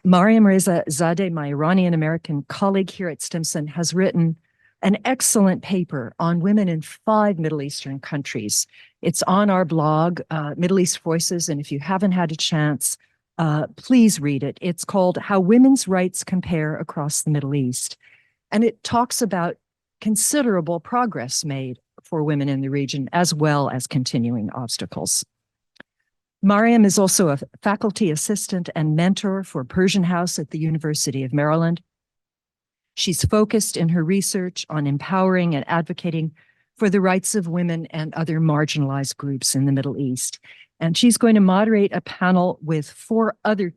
Mariam Reza Zadeh, my Iranian-American colleague here at Stimson, has written an excellent paper on women in 5 Middle Eastern countries. It's on our blog, Middle East Voices, and if you haven't had a chance, please read it. It's called How Women's Rights Compare Across the Middle East. And it talks about considerable progress made for women in the region, as well as continuing obstacles. Mariam is also a faculty assistant and mentor for Persian House at the University of Maryland. She's focused in her research on empowering and advocating for the rights of women and other marginalized groups in the Middle East. And she's going to moderate a panel with four other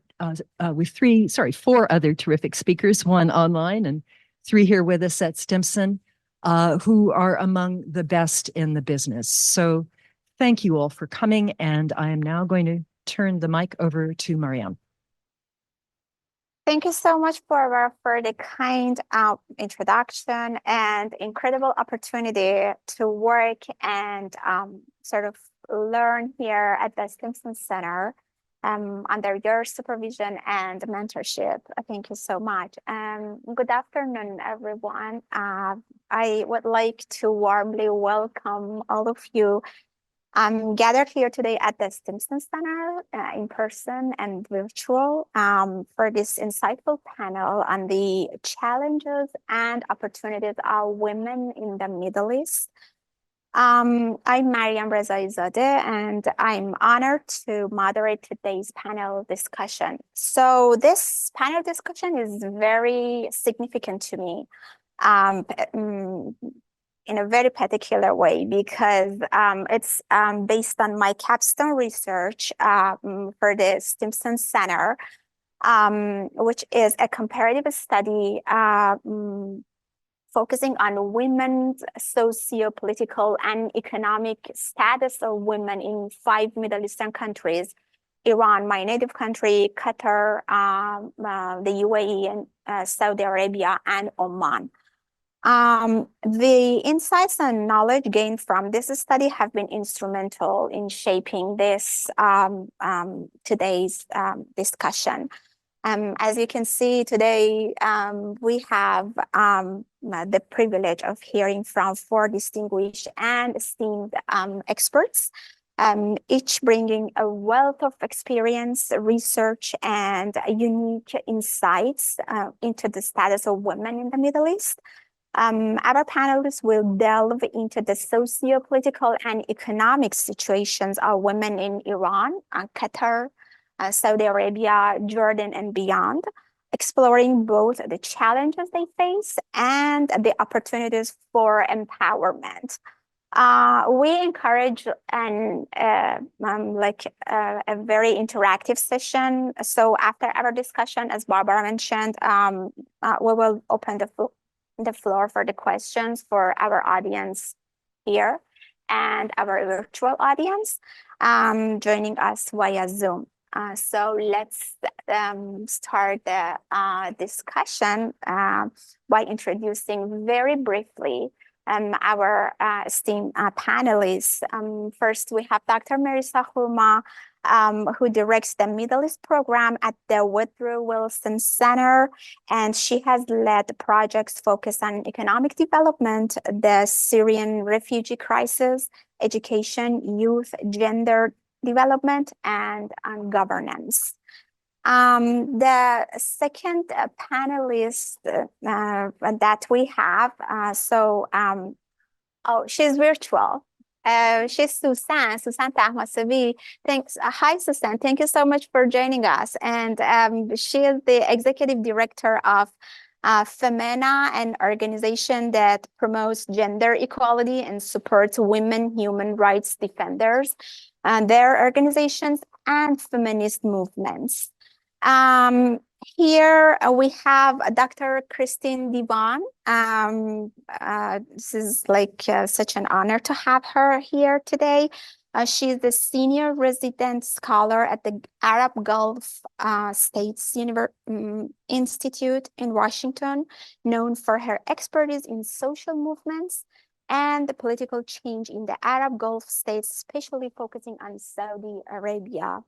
terrific speakers, one online and 3 here with us at Stimson, who are among the best in the business. So thank you all for coming, and I am now going to turn the mic over to Mariam. Thank you so much for the kind introduction and incredible opportunity to work and sort of learn here at the Stimson Center under your supervision and mentorship. Thank you so much. Good afternoon, everyone. I would like to warmly welcome all of you. I'm gathered here today at the Stimson Center in person and virtual for this insightful panel on the challenges and opportunities of women in the Middle East. I'm Mariam Rezaizadeh, and I'm honored to moderate today's panel discussion. So this panel discussion is very significant to me. In a very particular way, because it's based on my capstone research for the Stimson Center, which is a comparative study focusing on women's socio-political and economic status of women in 5 Middle Eastern countries: Iran, my native country, Qatar, the UAE, and Saudi Arabia, and Oman. The insights and knowledge gained from this study have been instrumental in shaping this today's discussion. As you can see today, we have the privilege of hearing from 4 distinguished and esteemed experts, each bringing a wealth of experience, research, and unique insights into the status of women in the Middle East. Our panelists will delve into the socio-political and economic situations of women in Iran, Qatar, Saudi Arabia, Jordan, and beyond, exploring both the challenges they face and the opportunities for empowerment. We encourage a very interactive session. So after our discussion, as Barbara mentioned, we will open the floor for the questions for our audience here and our virtual audience joining us via Zoom. So let's start the discussion by introducing very briefly our esteemed panelists. First, we have Dr. Marisa Hurma, who directs the Middle East program at the Woodrow Wilson Center, and she has led projects focused on economic development, the Syrian refugee crisis, education, youth, gender development, and on governance. The second panelist that we have, she's virtual. She's Susan Tahmasavi. Thanks. Hi, Susan. Thank you so much for joining us. And she is the executive director of Femena, an organization that promotes gender equality and supports women human rights defenders and their organizations and feminist movements. Here we have Dr. Christine Divan. This is such an honor to have her here today. She's the senior resident scholar at the Arab Gulf States Institute in Washington, known for her expertise in social movements and the political change in the Arab Gulf states, especially focusing on Saudi Arabia.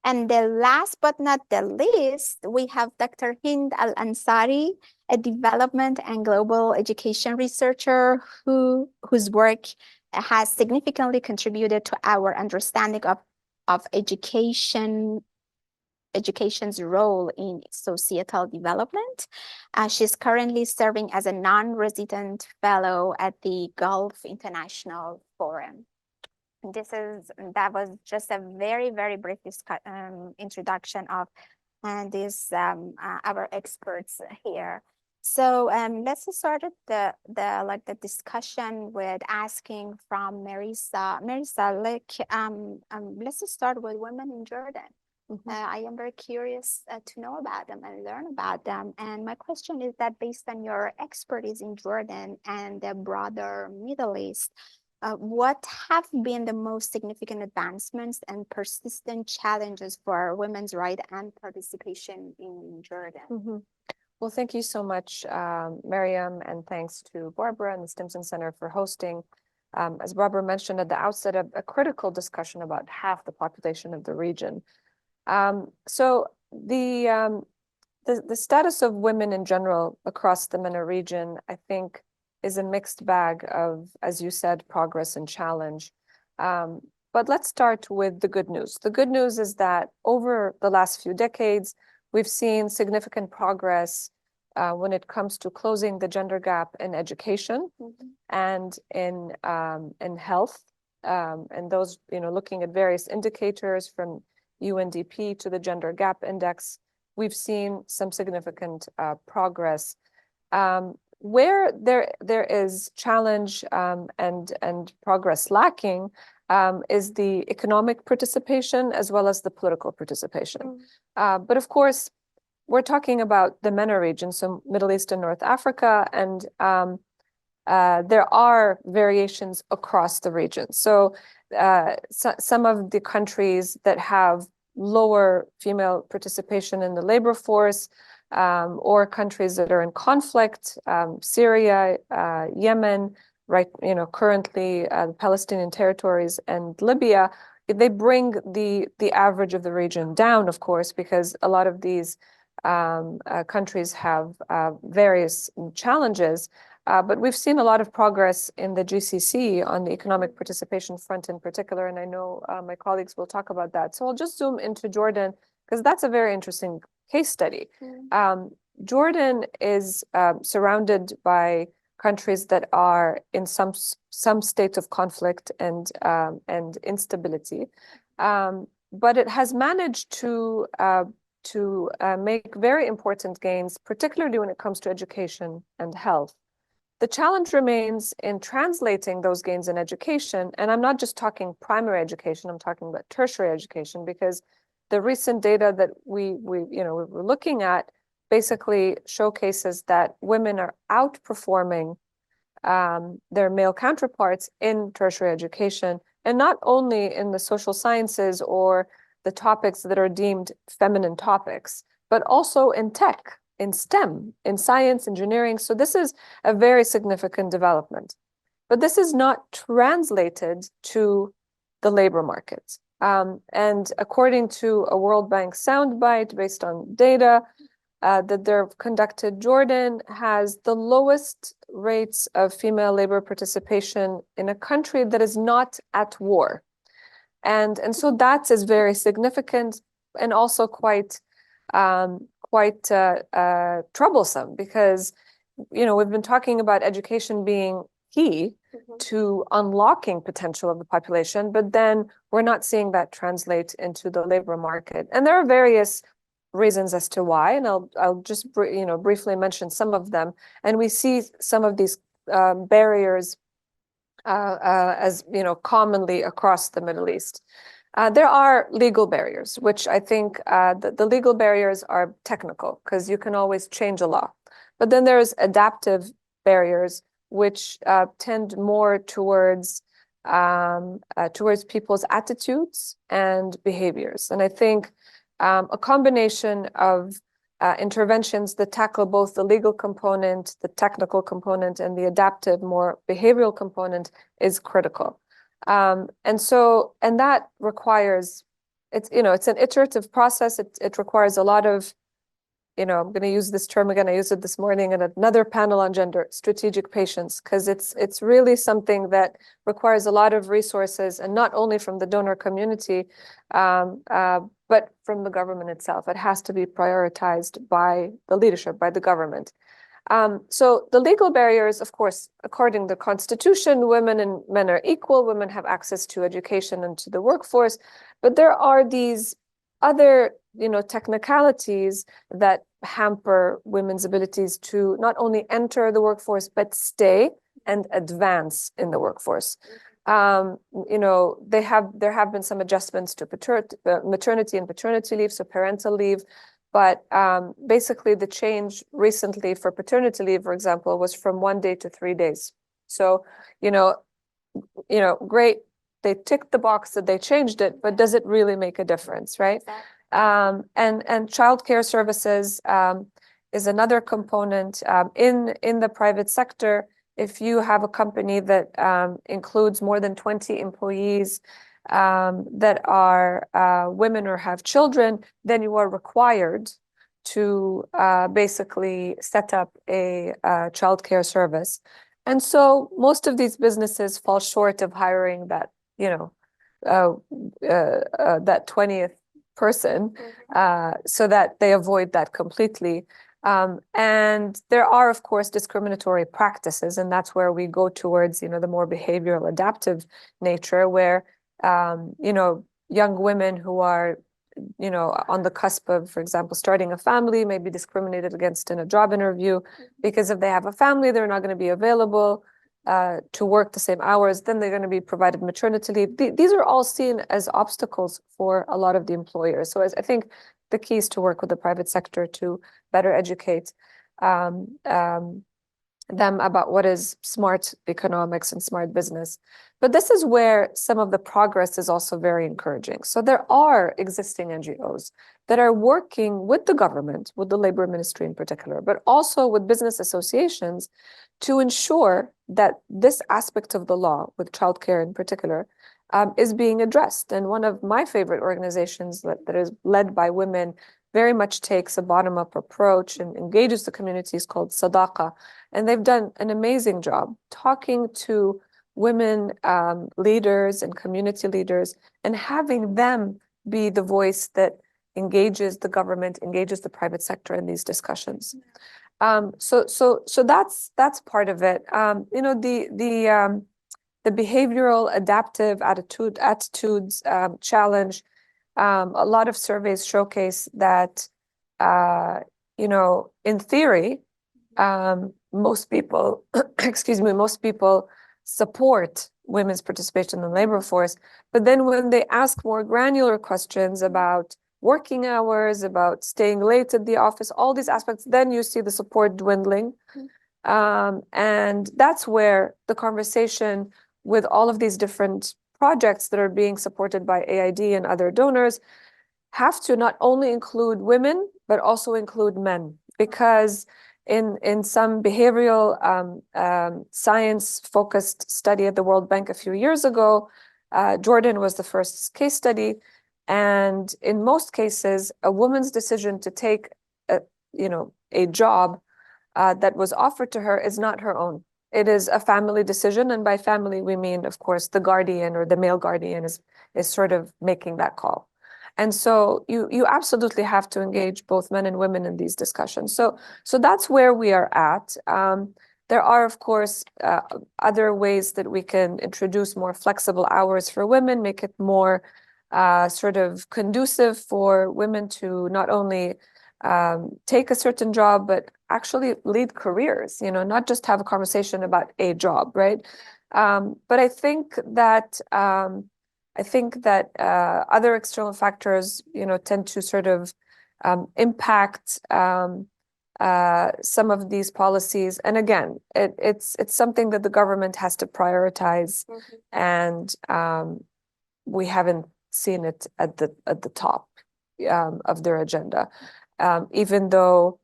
And the last but not the least, we have Dr. Hind Al-Ansari, a development and global education researcher whose work has significantly contributed to our understanding of education's role in societal development. She's currently serving as a non-resident fellow at the Gulf International Forum. That was just a very, very brief introduction of our experts here. So let's start the discussion with asking from Marisa. Marisa, let's start with women in Jordan. I am very curious to know about them and learn about them. And my question is that based on your expertise in Jordan and the broader Middle East, what have been the most significant advancements and persistent challenges for women's rights and participation in Jordan? Well, thank you so much, Miriam, and thanks to Barbara and the Stimson Center for hosting, as Barbara mentioned at the outset, a critical discussion about half the population of the region. So the status of women in general across the MENA region, I think, is a mixed bag of, as you said, progress and challenge. But let's start with the good news. The good news is that over the last few decades, we've seen significant progress when it comes to closing the gender gap in education and in health. And those, looking at various indicators from UNDP to the Gender Gap Index, we've seen some significant progress. Where there is challenge and progress lacking is the economic participation as well as the political participation. But of course, we're talking about the MENA region, so Middle East and North Africa, and there are variations across the region. So some of the countries that have lower female participation in the labor force, or countries that are in conflict, Syria, Yemen, right, currently the Palestinian territories and Libya, they bring the average of the region down, of course, because a lot of these countries have various challenges. But we've seen a lot of progress in the GCC on the economic participation front in particular, and I know my colleagues will talk about that. So I'll just zoom into Jordan, because that's a very interesting case study. Jordan is surrounded by countries that are in some state of conflict and instability, but it has managed to make very important gains, particularly when it comes to education and health. The challenge remains in translating those gains in education, and I'm not just talking primary education, I'm talking about tertiary education, because the recent data that we were looking at basically showcases that women are outperforming their male counterparts in tertiary education, and not only in the social sciences or the topics that are deemed feminine topics, but also in tech, in STEM, in science, engineering. So this is a very significant development. But this is not translated to the labor market. And according to a World Bank soundbite based on data that they've conducted, Jordan has the lowest rates of female labor participation in a country that is not at war. And so that is very significant and also quite troublesome, because we've been talking about education being key to unlocking potential of the population, but then we're not seeing that translate into the labor market. And there are various reasons as to why, and I'll just briefly mention some of them. And we see some of these barriers as commonly across the Middle East. There are legal barriers, which I think the legal barriers are technical because you can always change a law. But then there's adaptive barriers, which tend more towards people's attitudes and behaviors. And I think a combination of interventions that tackle both the legal component, the technical component, and the adaptive, more behavioral component is critical. And that requires it's, it's an iterative process. It requires a lot of, I'm going to use this term again. I used it this morning in another panel on gender, strategic patience, because it's really something that requires a lot of resources, and not only from the donor community, but from the government itself. It has to be prioritized by the leadership, by the government. So the legal barriers, of course, according to the Constitution, women and men are equal. Women have access to education and to the workforce, but there are these other, technicalities that hamper women's abilities to not only enter the workforce, but stay and advance in the workforce. There have been some adjustments to maternity and paternity leave, so parental leave. But basically, the change recently for paternity leave, for example, was from 1 day to 3 days. So, great, they ticked the box that they changed it, but does it really make a difference, right? Exactly. And childcare services is another component in the private sector. If you have a company that includes more than 20 employees that are women or have children, then you are required to basically set up a childcare service. And so most of these businesses fall short of hiring that, that 20th person, so that they avoid that completely. And there are, of course, discriminatory practices, and that's where we go towards, the more behavioral adaptive nature, where, young women who are, on the cusp of, for example, starting a family may be discriminated against in a job interview because if they have a family, they're not going to be available to work the same hours, then they're going to be provided maternity leave. These are all seen as obstacles for a lot of the employers. So I think the key is to work with the private sector to better educate them about what is smart economics and smart business. But this is where some of the progress is also very encouraging. So there are existing NGOs that are working with the government, with the labor ministry in particular, but also with business associations to ensure that this aspect of the law, with childcare in particular, is being addressed. And one of my favorite organizations that is led by women very much takes a bottom-up approach and engages the communities called Sadaqa. And they've done an amazing job talking to women leaders and community leaders and having them be the voice that engages the government, engages the private sector in these discussions. So that's part of it. The behavioral adaptive attitudes challenge. A lot of surveys showcase that, in theory, most people, most people support women's participation in the labor force. But then when they ask more granular questions about working hours, about staying late at the office, all these aspects, then you see the support dwindling. And that's where the conversation with all of these different projects that are being supported by AID and other donors have to not only include women, but also include men. Because in some behavioral science-focused study at the World Bank a few years ago, Jordan was the first case study. And in most cases, a woman's decision to take a job that was offered to her is not her own. It is a family decision. And by family, we mean, of course, the guardian or the male guardian is sort of making that call. And so you absolutely have to engage both men and women in these discussions. So that's where we are at. There are, of course, other ways that we can introduce more flexible hours for women, make it more sort of conducive for women to not only take a certain job, but actually lead careers, not just have a conversation about a job, right? But I think that other external factors, tend to sort of impact some of these policies. And again, it's something that the government has to prioritize, and we haven't seen it at the top of their agenda. Even though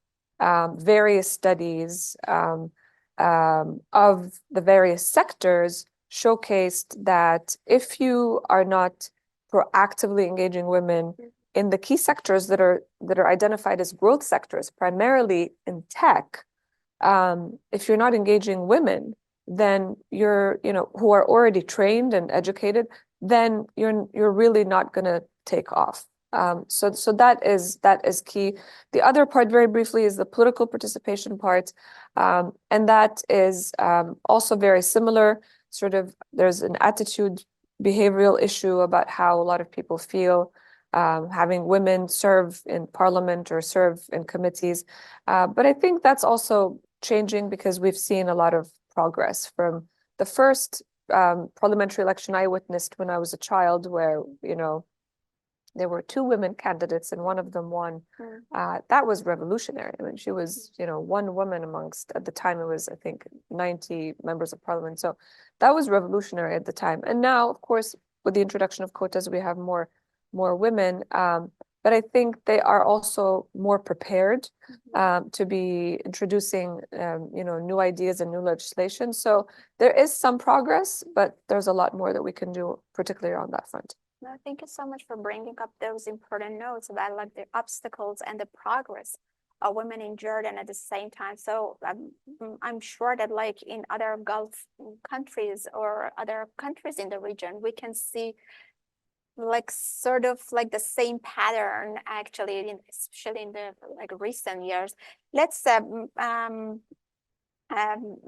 various studies of the various sectors showcased that if you are not proactively engaging women in the key sectors that are identified as growth sectors, primarily in tech. If you're not engaging women, then you're, who are already trained and educated, then you're really not going to take off. So that is key. The other part, very briefly, is the political participation part, and that is also very similar. Sort of, there's an attitude, behavioral issue about how a lot of people feel having women serve in parliament or serve in committees, but I think that's also changing because we've seen a lot of progress from the first parliamentary election I witnessed when I was a child, where there were 2 women candidates and one of them won. That was revolutionary. I mean, she was, one woman amongst, at the time it was, I think, 90 members of parliament. So that was revolutionary at the time. And now, of course, with the introduction of quotas, we have more women. But I think they are also more prepared to be introducing, new ideas and new legislation. So there is some progress, but there's a lot more that we can do, particularly on that front. No, thank you so much for bringing up those important notes about like the obstacles and the progress of women in Jordan at the same time. So I'm sure that like in other Gulf countries or other countries in the region, we can see like sort of like the same pattern actually, especially in the like recent years. Let's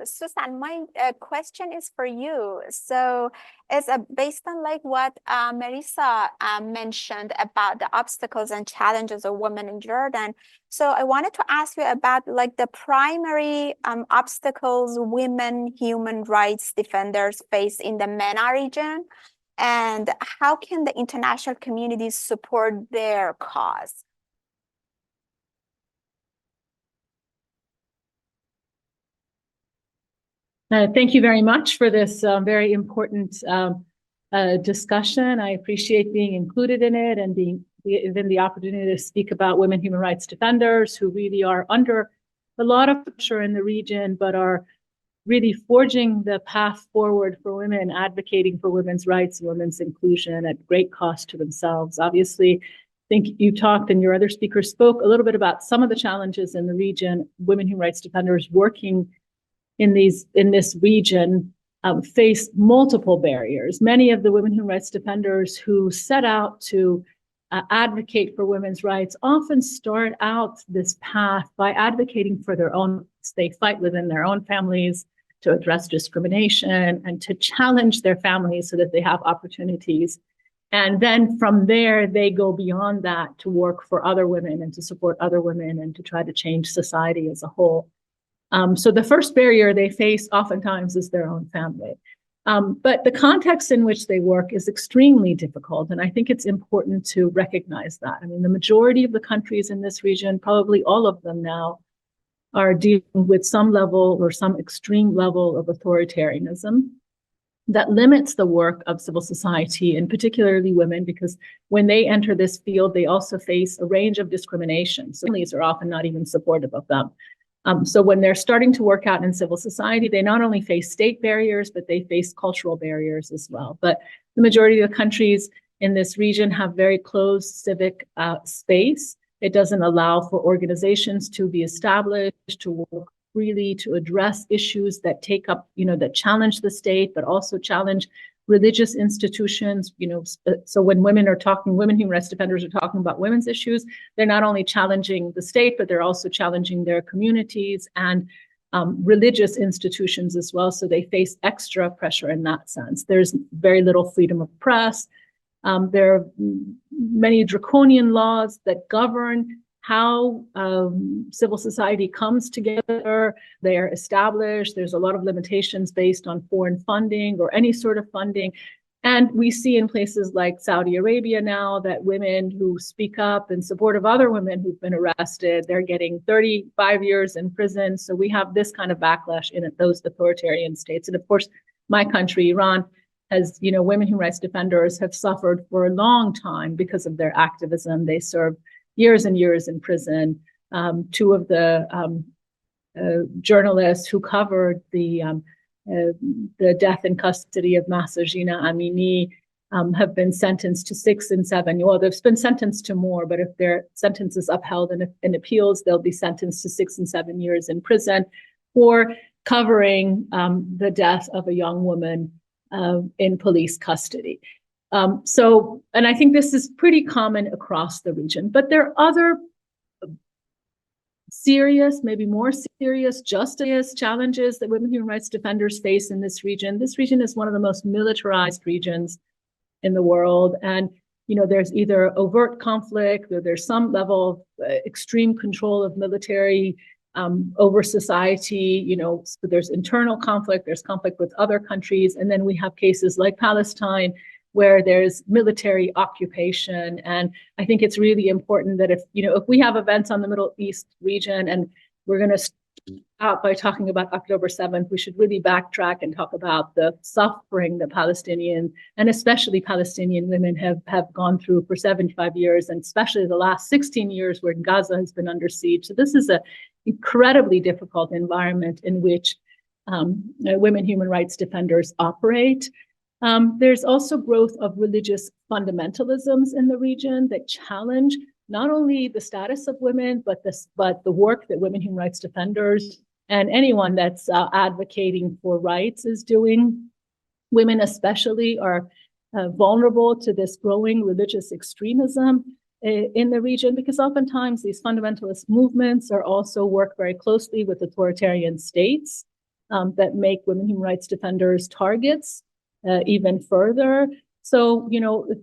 Susan, my question is for you. So it's based on like what Marisa mentioned about the obstacles and challenges of women in Jordan. So I wanted to ask you about like the primary obstacles women human rights defenders face in the MENA region, and how can the international community support their cause? Thank you very much for this very important discussion. I appreciate being included in it and being given the opportunity to speak about women human rights defenders who really are under a lot of pressure in the region, but are really forging the path forward for women, advocating for women's rights and women's inclusion at great cost to themselves. Obviously, I think you talked and your other speakers spoke a little bit about some of the challenges in the region. Women human rights defenders working in this region face multiple barriers. Many of the women human rights defenders who set out to advocate for women's rights often start out this path by advocating for their own rights. They fight within their own families to address discrimination and to challenge their families so that they have opportunities. And then from there, they go beyond that to work for other women and to support other women and to try to change society as a whole. So the first barrier they face oftentimes is their own family. But the context in which they work is extremely difficult. And I think it's important to recognize that. I mean, the majority of the countries in this region, probably all of them now, are dealing with some level or some extreme level of authoritarianism that limits the work of civil society, and particularly women, because when they enter this field, they also face a range of discrimination. So families are often not even supportive of them. So when they're starting to work out in civil society, they not only face state barriers, but they face cultural barriers as well. But the majority of the countries in this region have very closed civic space. It doesn't allow for organizations to be established, to work freely, to address issues that take up, that challenge the state, but also challenge religious institutions. So when women human rights defenders are talking about women's issues, they're not only challenging the state, but they're also challenging their communities and religious institutions as well. So they face extra pressure in that sense. There's very little freedom of press. There are many draconian laws that govern how civil society comes together. They are established. There's a lot of limitations based on foreign funding or any sort of funding. And we see in places like Saudi Arabia now that women who speak up in support of other women who've been arrested, they're getting 35 years in prison. So we have this kind of backlash in those authoritarian states. And of course, my country, Iran, has, women human rights defenders have suffered for a long time because of their activism. They serve years and years in prison. 2 of the journalists who covered the death in custody of Mahsa Jina Amini have been sentenced to 6 and 7. Well, they've been sentenced to more, but if their sentence is upheld in appeals, they'll be sentenced to 6 and 7 years in prison for covering the death of a young woman in police custody. And I think this is pretty common across the region, but there are other serious, maybe more serious justice challenges that women human rights defenders face in this region. This region is one of the most militarized regions in the world. And, there's either overt conflict or there's some level of extreme control of military over society, so there's internal conflict, there's conflict with other countries. And then we have cases like Palestine, where there's military occupation. And I think it's really important that if we have events on the Middle East region, and we're going to start out by talking about October 7th, we should really backtrack and talk about the suffering that Palestinian, and especially Palestinian women have gone through for 75 years, and especially the last 16 years where Gaza has been under siege. So this is an incredibly difficult environment in which women human rights defenders operate. There's also growth of religious fundamentalisms in the region that challenge not only the status of women, but the work that women human rights defenders and anyone that's advocating for rights is doing. Women especially are vulnerable to this growing religious extremism in the region, because oftentimes these fundamentalist movements are also work very closely with authoritarian states that make women human rights defenders targets even further. So,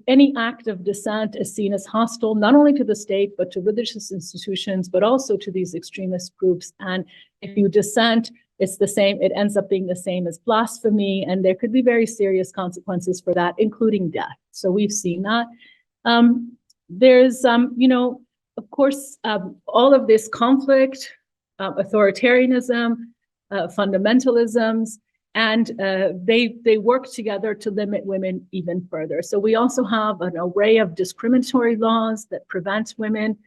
any act of dissent is seen as hostile, not only to the state, but to religious institutions, but also to these extremist groups. And if you dissent, it's the same, it ends up being the same as blasphemy. And there could be very serious consequences for that, including death. So we've seen that. There's, of course, all of this conflict, authoritarianism, fundamentalisms, and they work together to limit women even further. So we also have an array of discriminatory laws that prevent women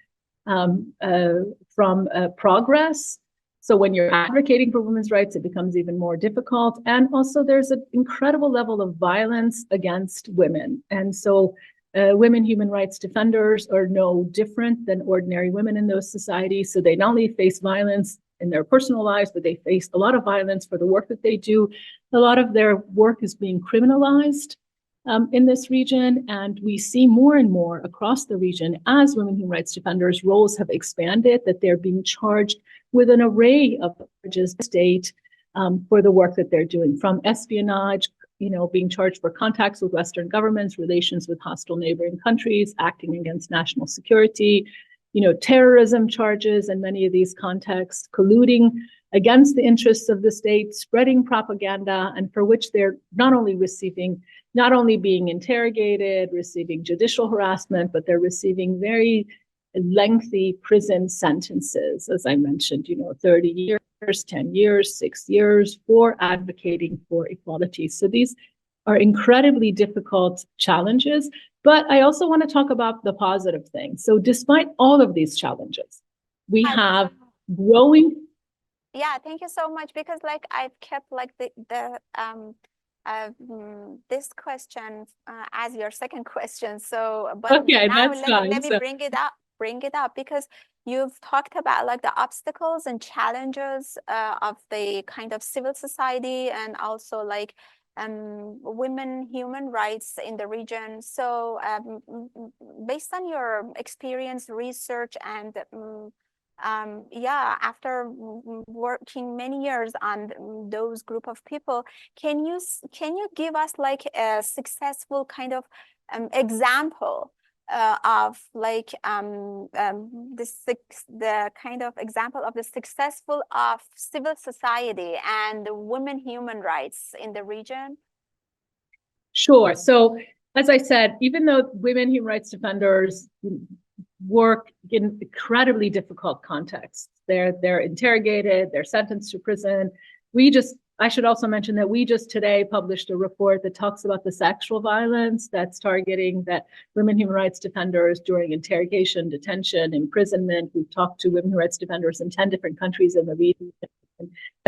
from progress. So when you're advocating for women's rights, it becomes even more difficult. And also there's an incredible level of violence against women. And so women human rights defenders are no different than ordinary women in those societies. So they not only face violence in their personal lives, but they face a lot of violence for the work that they do. A lot of their work is being criminalized in this region. And we see more and more across the region as women human rights defenders' roles have expanded, that they're being charged with an array of charges to state for the work that they're doing, from espionage, being charged for contacts with Western governments, relations with hostile neighboring countries, acting against national security, terrorism charges in many of these contexts, colluding against the interests of the state, spreading propaganda, and for which they're not only being interrogated, receiving judicial harassment, but they're receiving very lengthy prison sentences, as I mentioned, 30 years, 10 years, 6 years for advocating for equality. So these are incredibly difficult challenges. But I also want to talk about the positive things. So despite all of these challenges, we have growing. Yeah, thank you so much, because I've kept this question as your second question. So, but okay, now that's fine. let me bring it up because you've talked about the obstacles and challenges of the kind of civil society and also women human rights in the region. So based on your experience, research, and after working many years on those group of people, can you give us a successful kind of example of the kind of example of the successful of civil society and women human rights in the region? Sure. So as I said, even though women human rights defenders work in incredibly difficult contexts, they're interrogated, they're sentenced to prison. I should also mention that we just today published a report that talks about the sexual violence that's targeting that women human rights defenders during interrogation, detention, imprisonment. We've talked to women human rights defenders in 10 different countries in the region.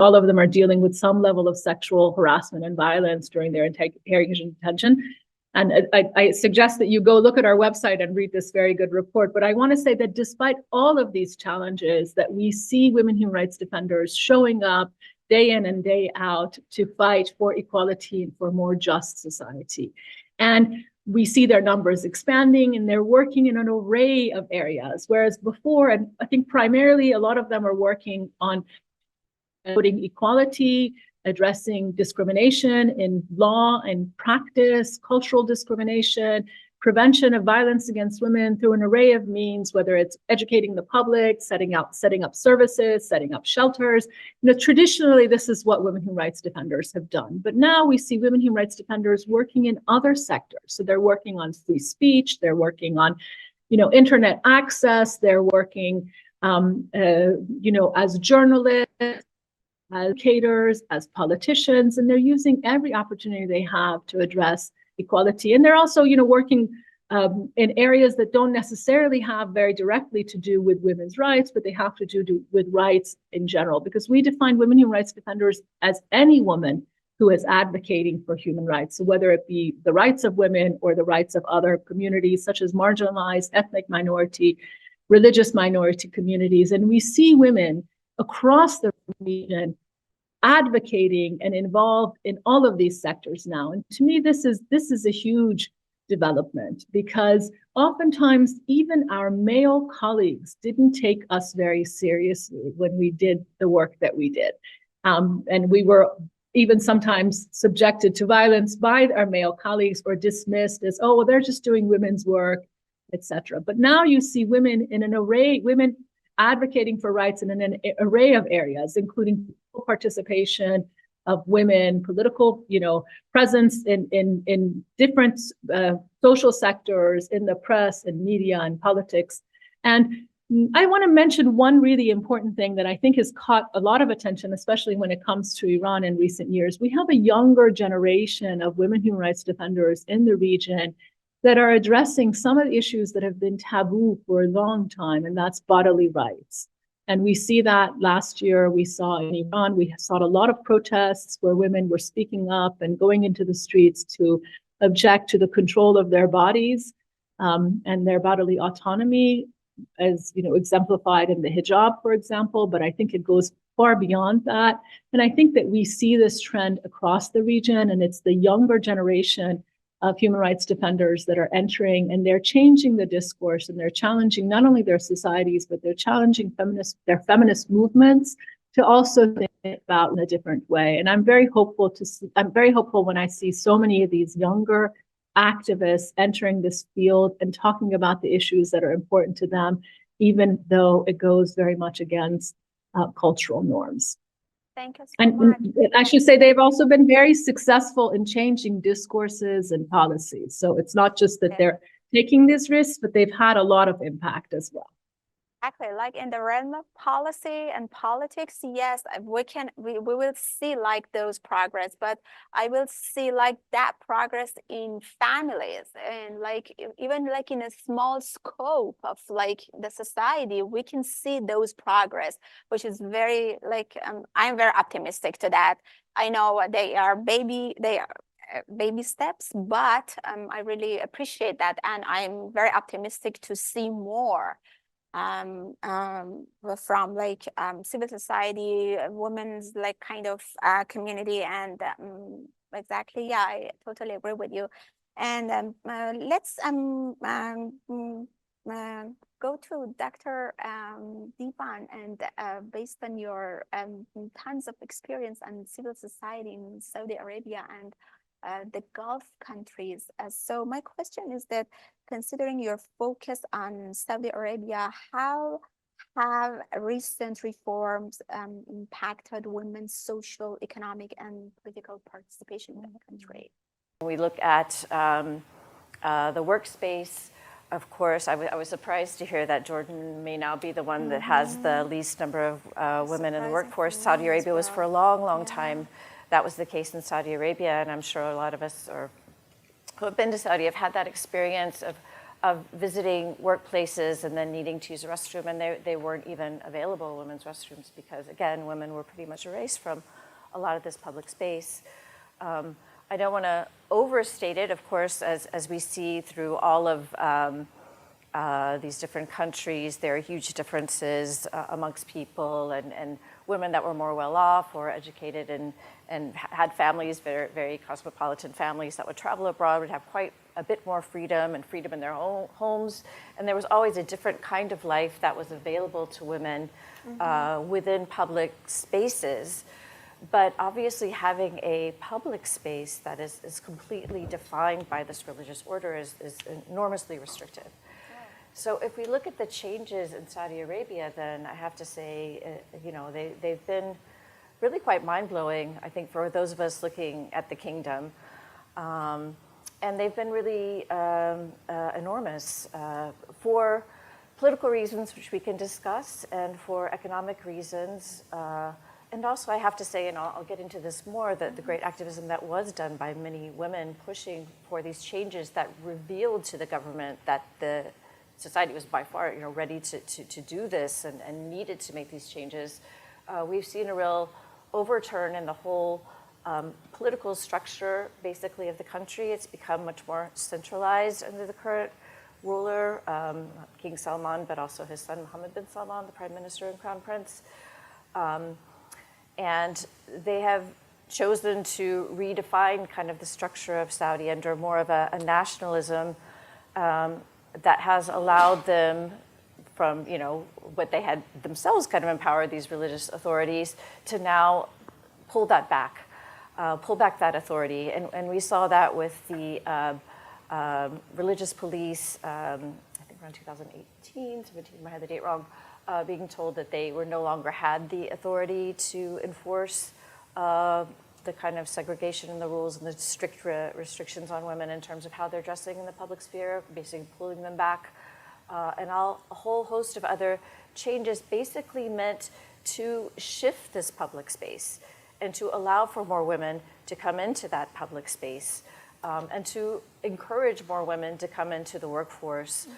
All of them are dealing with some level of sexual harassment and violence during their interrogation, detention. And I suggest that you go look at our website and read this very good report. But I want to say that despite all of these challenges, that we see women human rights defenders showing up day in and day out to fight for equality and for a more just society. And we see their numbers expanding, and they're working in an array of areas, whereas before, and I think primarily a lot of them are working on putting equality, addressing discrimination in law and practice, cultural discrimination, prevention of violence against women through an array of means, whether it's educating the public, setting up services, setting up shelters. Traditionally, this is what women human rights defenders have done. But now we see women human rights defenders working in other sectors. So they're working on free speech, they're working on, internet access, they're working, as journalists, as educators, as politicians, and they're using every opportunity they have to address equality. And they're also, working in areas that don't necessarily have very directly to do with women's rights, but they have to do with rights in general, because we define women human rights defenders as any woman who is advocating for human rights. So whether it be the rights of women or the rights of other communities, such as marginalized, ethnic minority, religious minority communities. And we see women across the region advocating and involved in all of these sectors now. And to me, this is a huge development, because oftentimes even our male colleagues didn't take us very seriously when we did the work that we did. And we were even sometimes subjected to violence by our male colleagues, or dismissed as, oh, well, they're just doing women's work, etc. But now you see women in an array, women advocating for rights in an array of areas, including participation of women, political, presence in different social sectors, in the press and media and politics. And I want to mention one really important thing that I think has caught a lot of attention, especially when it comes to Iran in recent years. We have a younger generation of women human rights defenders in the region that are addressing some of the issues that have been taboo for a long time, and that's bodily rights. And we see that last year we saw in Iran, we saw a lot of protests where women were speaking up and going into the streets to object to the control of their bodies and their bodily autonomy, as exemplified in the hijab, for example. But I think it goes far beyond that. And I think that we see this trend across the region, and it's the younger generation of human rights defenders that are entering, and they're changing the discourse, and they're challenging not only their societies, but they're challenging their feminist movements to also think about in a different way. And I'm very hopeful when I see so many of these younger activists entering this field and talking about the issues that are important to them, even though it goes very much against cultural norms. Thank you so And much. I should say they've also been very successful in changing discourses and policies. So it's not just that they're taking these risks, but they've had a lot of impact as well. Exactly, like in the realm of policy and politics, yes, we will see like those progress, but I will see like that progress in families, and like even like in a small scope of like the society, we can see those progress, which is very like I'm very optimistic to that. I know they are baby steps, but I really appreciate that, and I'm very optimistic to see more from like civil society, women's like kind of community, and exactly, yeah, I totally agree with you. And let's go to Dr. Deepan, and based on your tons of experience on civil society in Saudi Arabia and the Gulf countries. So my question is that, considering your focus on Saudi Arabia, how have recent reforms impacted women's social, economic, and political participation in the country? We look at the workspace. Of course, I was surprised to hear that Jordan may now be the one that has the least number of women in the workforce. Saudi Arabia was for a long, long time. That was the case in Saudi Arabia, and I'm sure a lot of us who have been to Saudi have had that experience of visiting workplaces and then needing to use a restroom, and they weren't even available, women's restrooms, because, again, women were pretty much erased from a lot of this public space. I don't want to overstate it, of course, as we see through all of these different countries, there are huge differences amongst people, and women that were more well off or educated and had families, very, very cosmopolitan families that would travel abroad would have quite a bit more freedom and freedom in their own homes. And there was always a different kind of life that was available to women within public spaces. But obviously having a public space that is completely defined by this religious order is enormously restrictive. So if we look at the changes in Saudi Arabia, then I have to say, they've been really quite mind-blowing, I think, for those of us looking at the kingdom. And they've been really enormous for political reasons, which we can discuss, and for economic reasons. And also, I have to say, and I'll get into this more, that the great activism that was done by many women pushing for these changes that revealed to the government that the society was by far, ready to do this and needed to make these changes. We've seen a real overturn in the whole political structure, basically, of the country. It's become much more centralized under the current ruler, King Salman, but also his son, Mohammed bin Salman, the prime minister and crown prince. And they have chosen to redefine kind of the structure of Saudi under more of a nationalism that has allowed them from, what they had themselves kind of empowered these religious authorities to now pull that back, that authority. And we saw that with the religious police, I think around 2018, 17, I might have the date wrong, being told that they were no longer had the authority to enforce the kind of segregation in the rules and the strict restrictions on women in terms of how they're dressing in the public sphere, basically pulling them back. And a whole host of other changes basically meant to shift this public space and to allow for more women to come into that public space and to encourage more women to come into the workforce.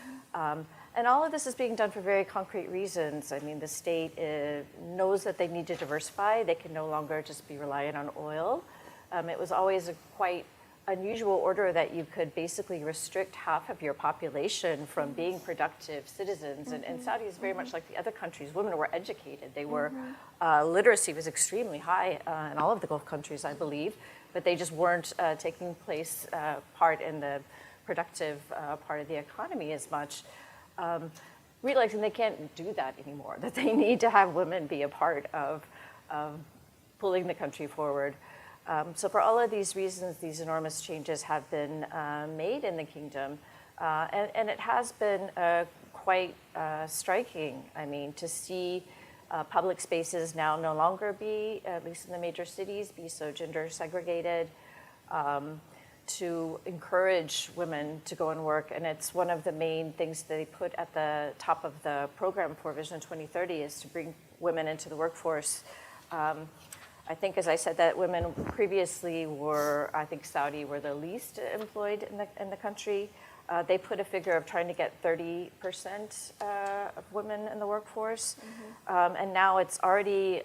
And all of this is being done for very concrete reasons. I mean, the state knows that they need to diversify. They can no longer just be reliant on oil. It was always a quite unusual order that you could basically restrict half of your population from being productive citizens. And Saudi is very much like the other countries. Women were educated. They were, literacy was extremely high in all of the Gulf countries, I believe, but they just weren't taking part in the productive part of the economy as much. Realizing they can't do that anymore, that they need to have women be a part of pulling the country forward. So for all of these reasons, these enormous changes have been made in the kingdom. And it has been quite striking, I mean, to see public spaces now no longer be, at least in the major cities, be so gender segregated, to encourage women to go and work. And it's one of the main things that they put at the top of the program for Vision 2030 is to bring women into the workforce. I think, as I said, that women previously were, I think Saudi were the least employed in the country. They put a figure of trying to get 30% of women in the workforce. And now it's already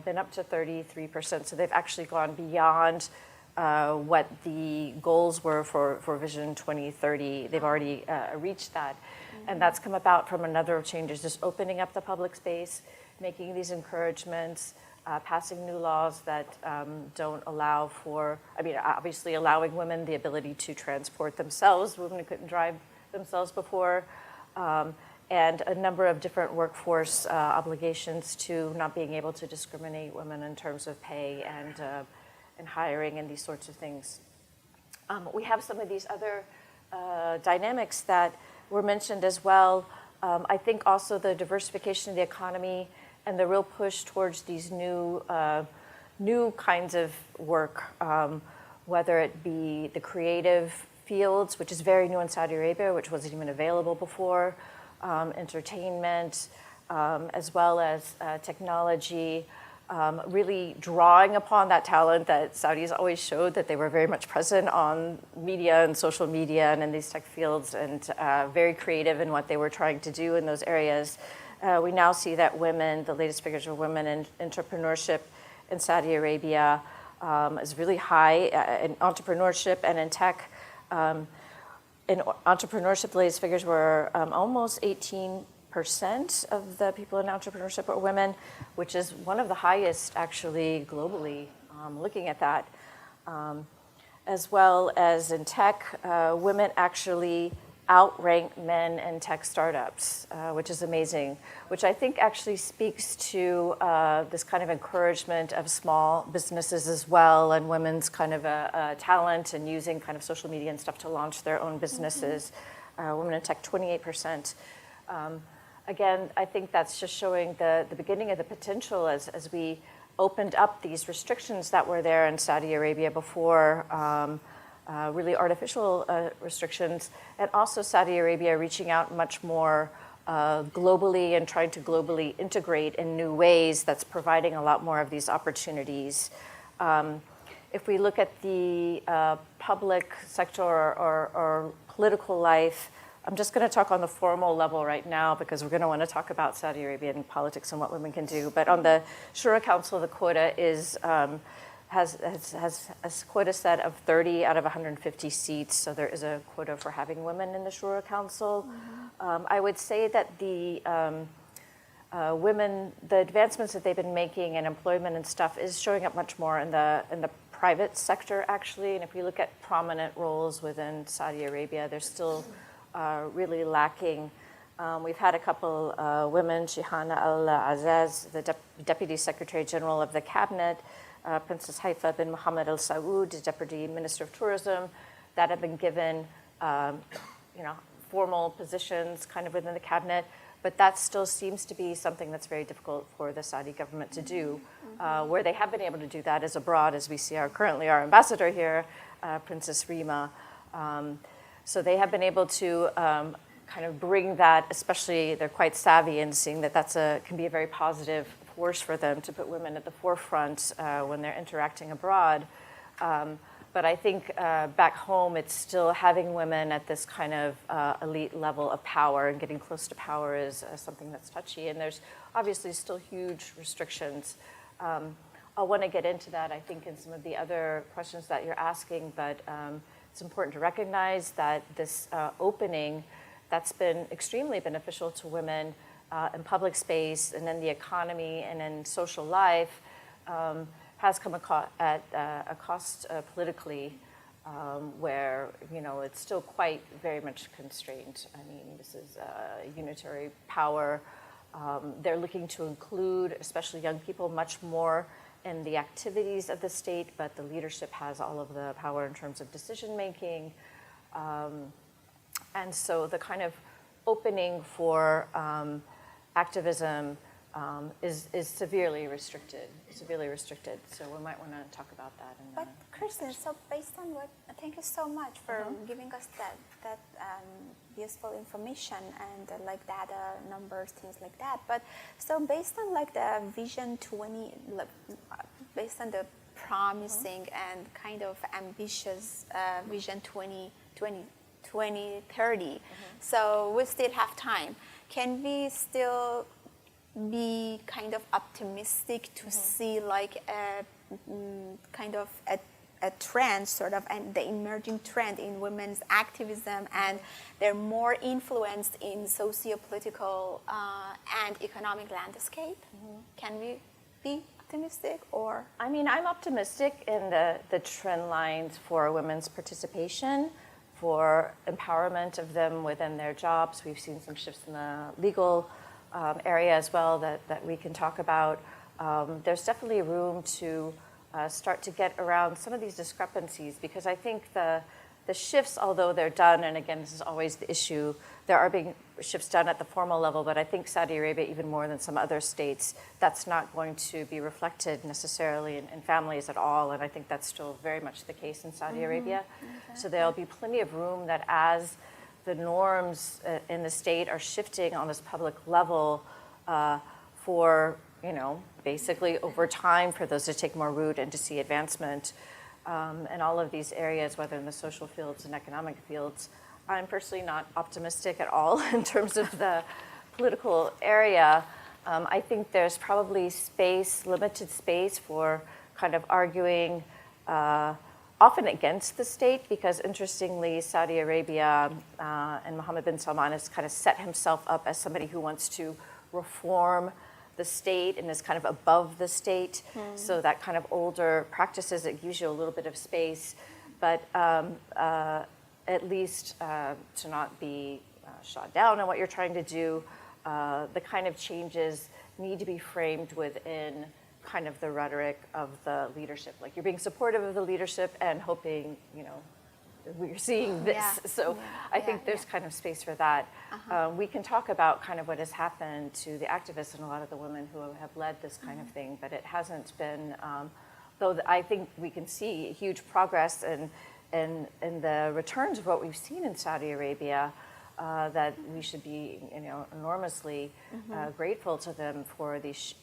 been up to 33%. So they've actually gone beyond what the goals were for Vision 2030. They've already reached that. And that's come about from a number of changes, just opening up the public space, making these encouragements, passing new laws that don't allow for, I mean, obviously allowing women the ability to transport themselves. Women who couldn't drive themselves before. And a number of different workforce obligations to not being able to discriminate women in terms of pay and hiring and these sorts of things. We have some of these other dynamics that were mentioned as well. I think also the diversification of the economy and the real push towards these new kinds of work, whether it be the creative fields, which is very new in Saudi Arabia, which wasn't even available before, entertainment, as well as technology, really drawing upon that talent that Saudis always showed, that they were very much present on media and social media and in these tech fields, and very creative in what they were trying to do in those areas. We now see that women, the latest figures of women in entrepreneurship in Saudi Arabia, is really high in entrepreneurship and in tech. In entrepreneurship, the latest figures were almost 18% of the people in entrepreneurship are women, which is one of the highest actually globally, looking at that. As well as in tech, women actually outrank men in tech startups, which is amazing, which I think actually speaks to this kind of encouragement of small businesses as well, and women's kind of talent and using kind of social media and stuff to launch their own businesses. Women in tech, 28%. Again, I think that's just showing the beginning of the potential as we opened up these restrictions that were there in Saudi Arabia before, really artificial restrictions, and also Saudi Arabia reaching out much more globally and trying to globally integrate in new ways that's providing a lot more of these opportunities. If we look at the public sector or political life, I'm just going to talk on the formal level right now because we're going to want to talk about Saudi Arabian politics and what women can do. But on the Shura Council, the quota has a quota set of 30 out of 150 seats. So there is a quota for having women in the Shura Council. I would say that the women, the advancements that they've been making in employment and stuff is showing up much more in the private sector actually. And if we look at prominent roles within Saudi Arabia, they're still really lacking. We've had a couple women, Shihana Al-Azaz, the Deputy Secretary General of the Cabinet, Princess Haifa bin Mohammed Al Saud, Deputy Minister of Tourism, that have been given formal positions kind of within the cabinet, but that still seems to be something that's very difficult for the Saudi government to do. Where they have been able to do that is abroad, as we see currently our ambassador here, Princess Rima. So they have been able to kind of bring that, especially they're quite savvy in seeing that can be a very positive force for them to put women at the forefront when they're interacting abroad. But I think back home, it's still having women at this kind of elite level of power, and getting close to power is something that's touchy. And there's obviously still huge restrictions. I'll want to get into that, I think, in some of the other questions that you're asking, but it's important to recognize that this opening that's been extremely beneficial to women in public space and in the economy and in social life has come at a cost politically where it's still quite very much constrained. I mean, this is unitary power. They're looking to include, especially young people, much more in the activities of the state, but the leadership has all of the power in terms of decision making. And so the kind of opening for activism is severely restricted. So we might want to talk about that. But Kirsten, so based on thank you so much for giving us that useful information and like data, numbers, things like that. But so based on like the Vision 20, based on the promising and kind of ambitious Vision 2030, so we still have time. Can we still be kind of optimistic to see like a kind of a trend sort of, and the emerging trend in women's activism, and they're more influenced in socio-political and economic landscape? Can we be optimistic, or? I mean, I'm optimistic in the trend lines for women's participation, for empowerment of them within their jobs. We've seen some shifts in the legal area as well that we can talk about. There's definitely room to start to get around some of these discrepancies, because I think the shifts, although they're done, and again, this is always the issue, there are being shifts done at the formal level, but I think Saudi Arabia, even more than some other states, that's not going to be reflected necessarily in families at all, and I think that's still very much the case in Saudi Arabia. So there'll be plenty of room that as the norms in the state are shifting on this public level for, basically over time for those to take more root and to see advancement in all of these areas, whether in the social fields and economic fields. I'm personally not optimistic at all in terms of the political area. I think there's probably limited space for kind of arguing often against the state, because interestingly, Saudi Arabia and Mohammed bin Salman has kind of set himself up as somebody who wants to reform the state and is kind of above the state. So that kind of older practices, it gives you a little bit of space, but at least to not be shot down on what you're trying to do. The kind of changes need to be framed within kind of the rhetoric of the leadership. Like you're being supportive of the leadership and hoping, we're seeing this. So I think there's kind of space for that. We can talk about kind of what has happened to the activists and a lot of the women who have led this kind of thing, but it hasn't been, though I think we can see huge progress in the returns of what we've seen in Saudi Arabia, that we should be, enormously grateful to them for these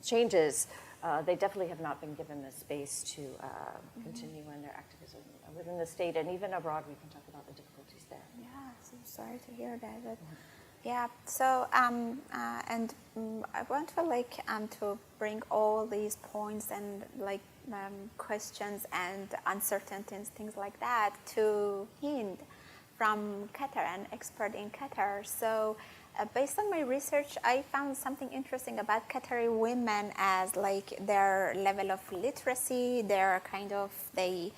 changes. They definitely have not been given the space to continue in their activism within the state, and even abroad. We can talk about the difficulties there. Yeah, so sorry to hear that. But yeah, so I want to to bring all these points and questions and uncertainties, things like that, to Hind from Qatar, an expert in Qatar. So based on my research, I found something interesting about Qatari women as their level of literacy, they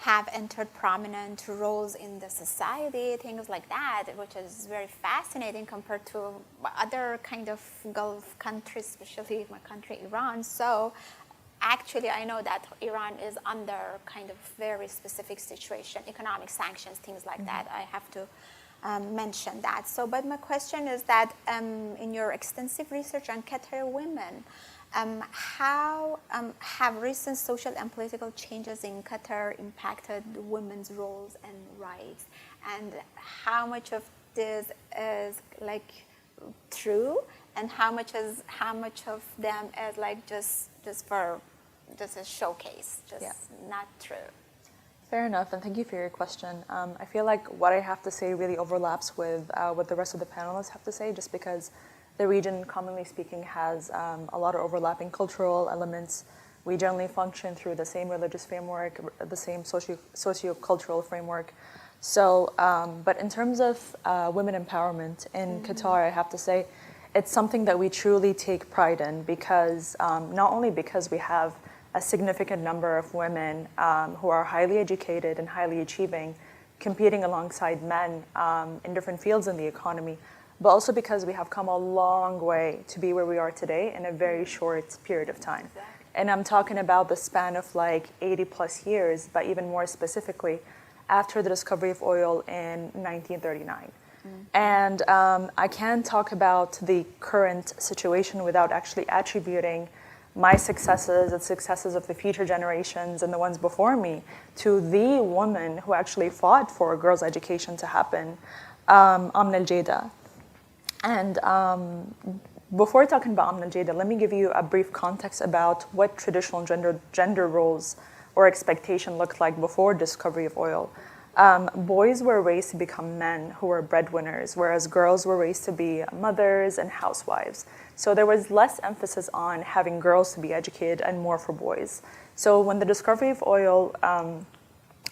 have entered prominent roles in the society, things like that, which is very fascinating compared to other kind of Gulf countries, especially my country, Iran. So actually, I know that Iran is under kind of very specific situation, economic sanctions, things like that. I have to mention that. So, but my question is that in your extensive research on Qatari women, how have recent social and political changes in Qatar impacted women's roles and rights? And how much of this is true, and how much of them is just a showcase, not true? Fair enough, and thank you for your question. I feel like what I have to say really overlaps with what the rest of the panelists have to say, just because the region, commonly speaking, has a lot of overlapping cultural elements. We generally function through the same religious framework, the same socio-cultural framework. So, but in terms of women empowerment in Qatar, I have to say, it's something that we truly take pride in, because not only because we have a significant number of women who are highly educated and highly achieving, competing alongside men in different fields in the economy, but also because we have come a long way to be where we are today in a very short period of time. Exactly. And I'm talking about the span of 80 plus years, but even more specifically, after the discovery of oil in 1939. And I can't talk about the current situation without actually attributing my successes and successes of the future generations and the ones before me to the woman who actually fought for girls' education to happen, Amna al-Jada. And before talking about Amna al-Jada, let me give you a brief context about what traditional gender roles or expectation looked like before discovery of oil. Boys were raised to become men who were breadwinners, whereas girls were raised to be mothers and housewives. So there was less emphasis on having girls to be educated and more for boys. So when the discovery of oil,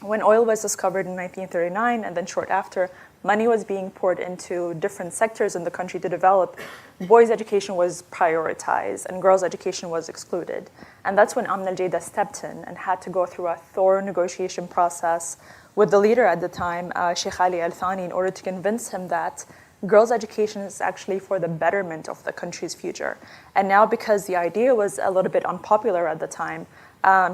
when oil was discovered in 1939, and then short after, money was being poured into different sectors in the country to develop, boys' education was prioritized and girls' education was excluded. And that's when Amna al-Jada stepped in and had to go through a thorough negotiation process with the leader at the time, Sheikh Ali Al-Thani, in order to convince him that girls' education is actually for the betterment of the country's future. And now, because the idea was a little bit unpopular at the time,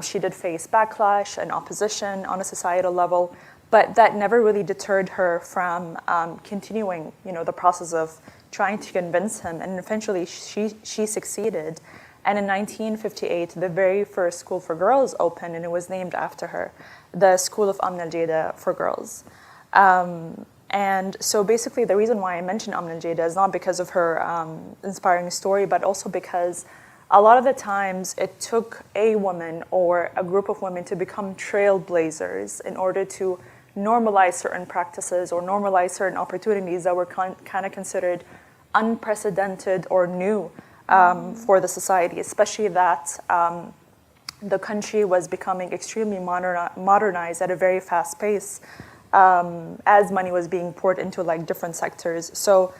she did face backlash and opposition on a societal level, but that never really deterred her from continuing, the process of trying to convince him. And eventually, she succeeded. And in 1958, the very first school for girls opened, and it was named after her, the School of Amna al-Jada for Girls. And so basically, the reason why I mention Amna al-Jada is not because of her inspiring story, but also because a lot of the times it took a woman or a group of women to become trailblazers in order to normalize certain practices or normalize certain opportunities that were kind of considered unprecedented or new for the society, especially that the country was becoming extremely modernized at a very fast pace, as money was being poured into like different sectors. So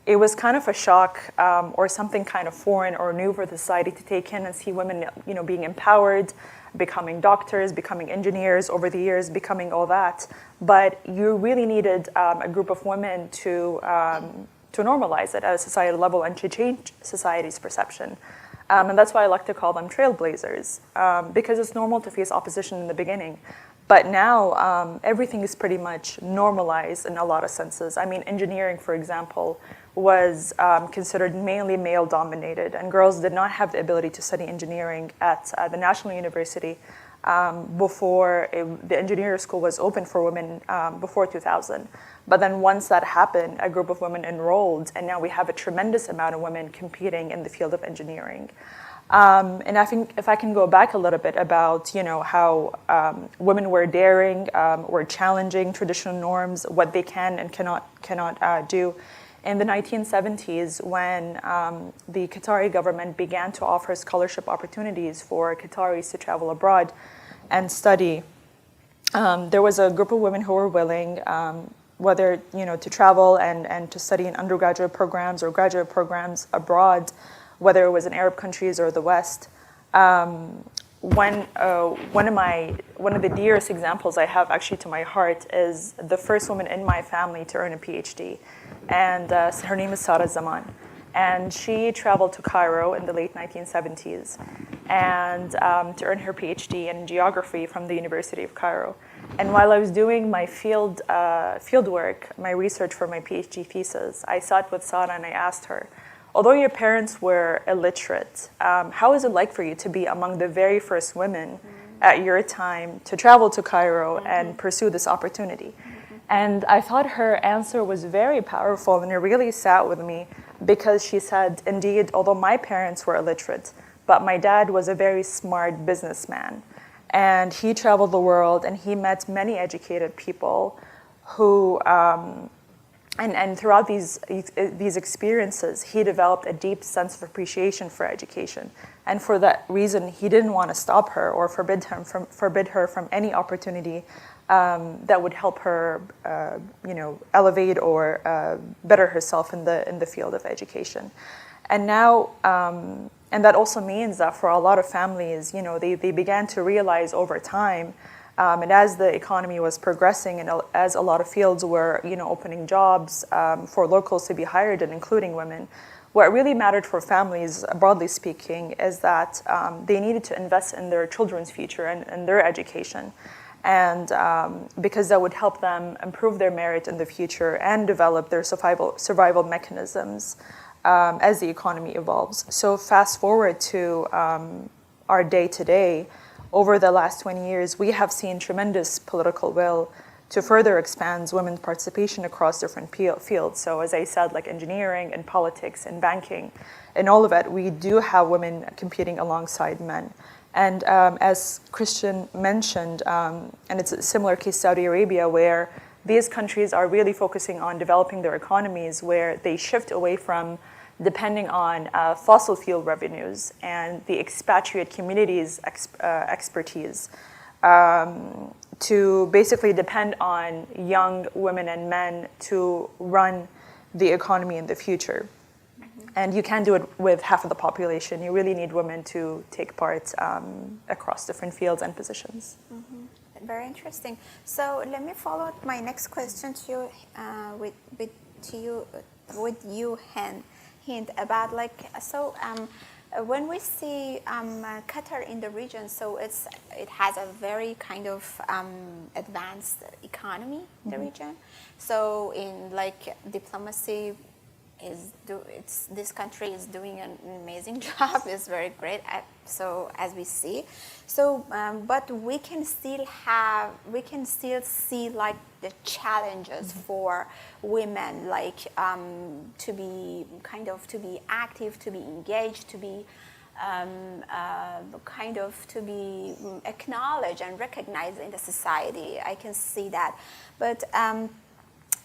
it was kind of a shock, or something kind of foreign or new for the society to take in and see women, being empowered, becoming doctors, becoming engineers over the years, becoming all that. But you really needed a group of women to normalize it at a societal level and to change society's perception. And that's why I like to call them trailblazers, because it's normal to face opposition in the beginning. But now everything is pretty much normalized in a lot of senses. I mean, engineering, for example, was considered mainly male-dominated, and girls did not have the ability to study engineering at the National University before the engineering school was open for women before 2000. But then once that happened, a group of women enrolled, and now we have a tremendous amount of women competing in the field of engineering. And I think if I can go back a little bit about, how women were daring, were challenging traditional norms, what they can and cannot do. In the 1970s, when the Qatari government began to offer scholarship opportunities for Qataris to travel abroad and study, there was a group of women who were willing, whether to travel and to study in undergraduate programs or graduate programs abroad, whether it was in Arab countries or the West. One of the dearest examples I have actually to my heart is the first woman in my family to earn a PhD, and her name is Sarah Zaman. And she traveled to Cairo in the late 1970s and to earn her PhD in geography from the University of Cairo. And while I was doing my field work, my research for my PhD thesis, I sat with Sarah and I asked her, although your parents were illiterate, how is it like for you to be among the very first women at your time to travel to Cairo and pursue this opportunity? And I thought her answer was very powerful, and it really sat with me, because she said, indeed, although my parents were illiterate, but my dad was a very smart businessman. And he traveled the world and he met many educated people who, and throughout these experiences, he developed a deep sense of appreciation for education. And for that reason, he didn't want to stop her or forbid her from any opportunity that would help her, elevate or better herself in the field of education. And now, and that also means that for a lot of families, they began to realize over time, and as the economy was progressing, and as a lot of fields were, opening jobs for locals to be hired, and including women, what really mattered for families, broadly speaking, is that they needed to invest in their children's future and their education. And because that would help them improve their merit in the future and develop their survival mechanisms as the economy evolves. So fast forward to our day today, over the last 20 years, we have seen tremendous political will to further expand women's participation across different fields. So as I said, like engineering and politics and banking, and all of it, we do have women competing alongside men. And as Christian mentioned, and it's a similar case, Saudi Arabia, where these countries are really focusing on developing their economies, where they shift away from depending on fossil fuel revenues and the expatriate communities' expertise to basically depend on young women and men to run the economy in the future. And you can't do it with half of the population. You really need women to take part across different fields and positions. Mm-hmm. Very interesting. So let me follow up my next question to you, with you, Hind, about when we see Qatar in the region, so it has a very kind of advanced economy in the region. So in diplomacy, this country is doing an amazing job. It's very great. So as we see, but we can still see the challenges for women, to be active, to be engaged, to be to be acknowledged and recognized in the society. I can see that, but.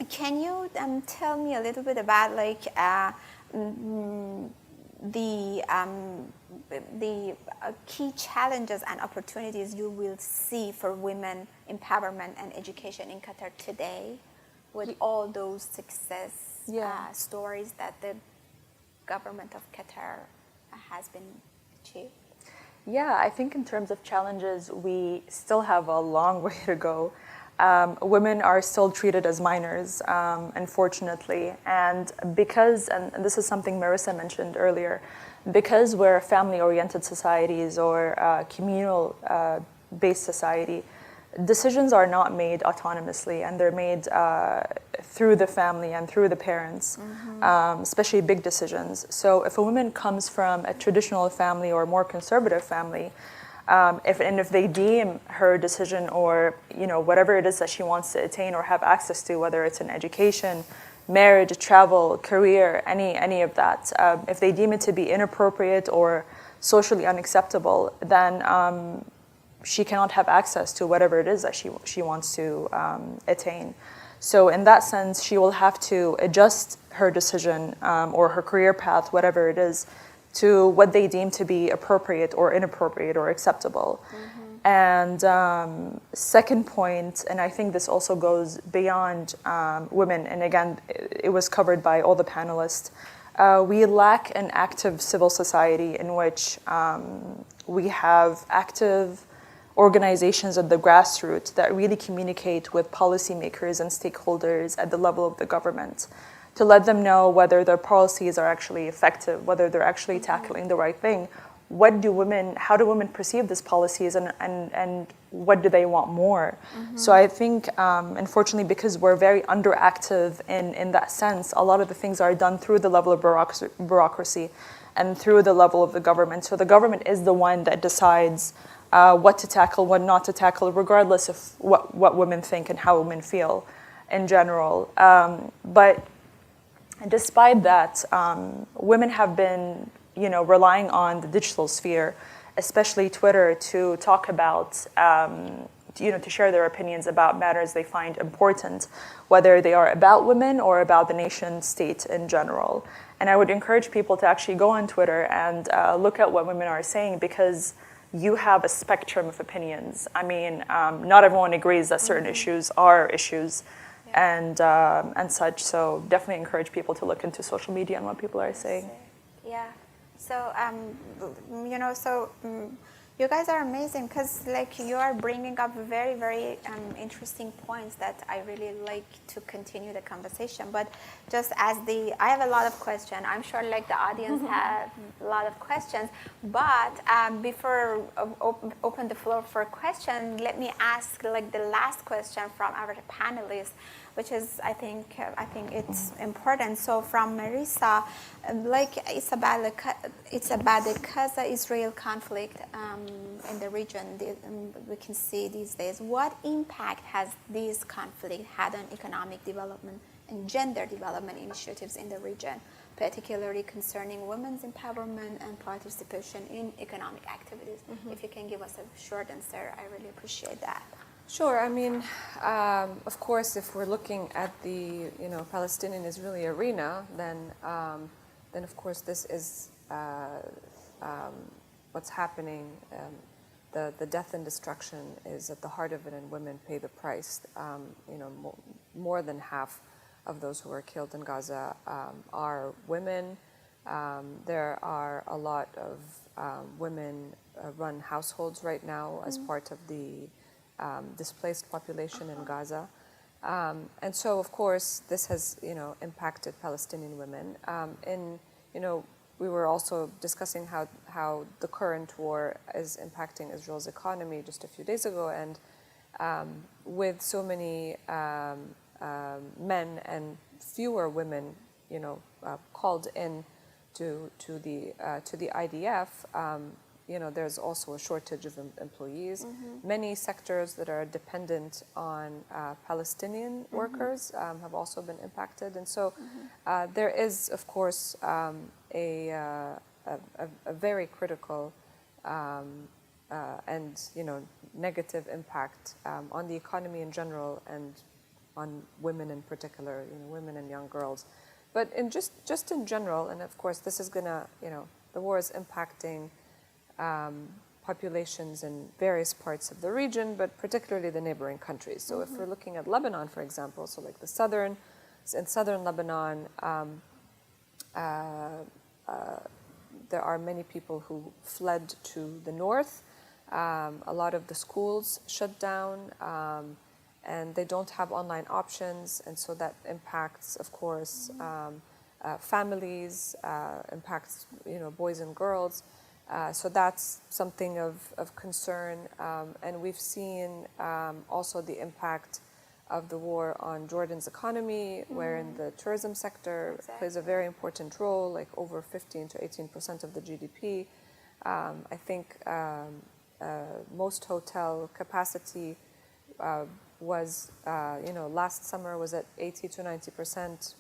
Can you tell me a little bit about the the key challenges and opportunities you will see for women empowerment and education in Qatar today, with all those success stories that the government of Qatar has been achieved? Yeah, I think in terms of challenges, we still have a long way to go. Women are still treated as minors, unfortunately. And because, and this is something Marissa mentioned earlier, because we're family-oriented societies or communal-based society, decisions are not made autonomously, and they're made through the family and through the parents, especially big decisions. So if a woman comes from a traditional family or a more conservative family, if they deem her decision or whatever it is that she wants to attain or have access to, whether it's an education, marriage, travel, career, any of that, if they deem it to be inappropriate or socially unacceptable, then she cannot have access to whatever it is that she wants to attain. So in that sense, she will have to adjust her decision or her career path, whatever it is, to what they deem to be appropriate or inappropriate or acceptable. And second point, and I think this also goes beyond women, and again, it was covered by all the panelists, we lack an active civil society in which we have active organizations at the grassroots that really communicate with policymakers and stakeholders at the level of the government to let them know whether their policies are actually effective, whether they're actually tackling the right thing. How do women perceive these policies, and what do they want more? So I think, unfortunately, because we're very underactive in that sense, a lot of the things are done through the level of bureaucracy and through the level of the government. So the government is the one that decides what to tackle, what not to tackle, regardless of what women think and how women feel in general. But despite that, women have been relying on the digital sphere, especially Twitter, to talk about, to share their opinions about matters they find important, whether they are about women or about the nation state in general. And I would encourage people to actually go on Twitter and look at what women are saying, because you have a spectrum of opinions. I mean, not everyone agrees that certain issues are issues and such. So definitely encourage people to look into social media and what people are saying. Yeah. So, you guys are amazing, because you are bringing up very, very interesting points that I really like to continue the conversation. But just I have a lot of questions. I'm sure the audience have a lot of questions. But before open the floor for questions, let me ask the last question from our panelists, which is I think it's important. So from Marissa, it's about the Gaza-Israel conflict in the region. We can see these days. What impact has this conflict had on economic development and gender development initiatives in the region, particularly concerning women's empowerment and participation in economic activities? If you can give us a short answer, I really appreciate that. Sure. I mean, of course, if we're looking at the Palestinian-Israeli arena, then of course this is what's happening. The death and destruction is at the heart of it, and women pay the price. More than half of those who are killed in Gaza are women. There are a lot of women-run households right now as part of the displaced population in Gaza. And so, of course, this has, impacted Palestinian women. We were also discussing how the current war is impacting Israel's economy just a few days ago, and with so many men and fewer women, called in to the IDF. There's also a shortage of employees. Many sectors that are dependent on Palestinian workers have also been impacted. And so there is, of course, a very critical and negative impact on the economy in general and on women in particular, women and young girls. But in just in general, and of course this is gonna, the war is impacting populations in various parts of the region, but particularly the neighboring countries. So if we're looking at Lebanon, for example, so like in southern Lebanon, there are many people who fled to the north. A lot of the schools shut down, and they don't have online options, and so that impacts, of course, families, impacts boys and girls. So that's something of concern, and we've seen also the impact of the war on Jordan's economy, wherein the tourism sector plays a very important role, like over 15 to 18% of the GDP. I think most hotel capacity was, last summer was at 80 to 90%.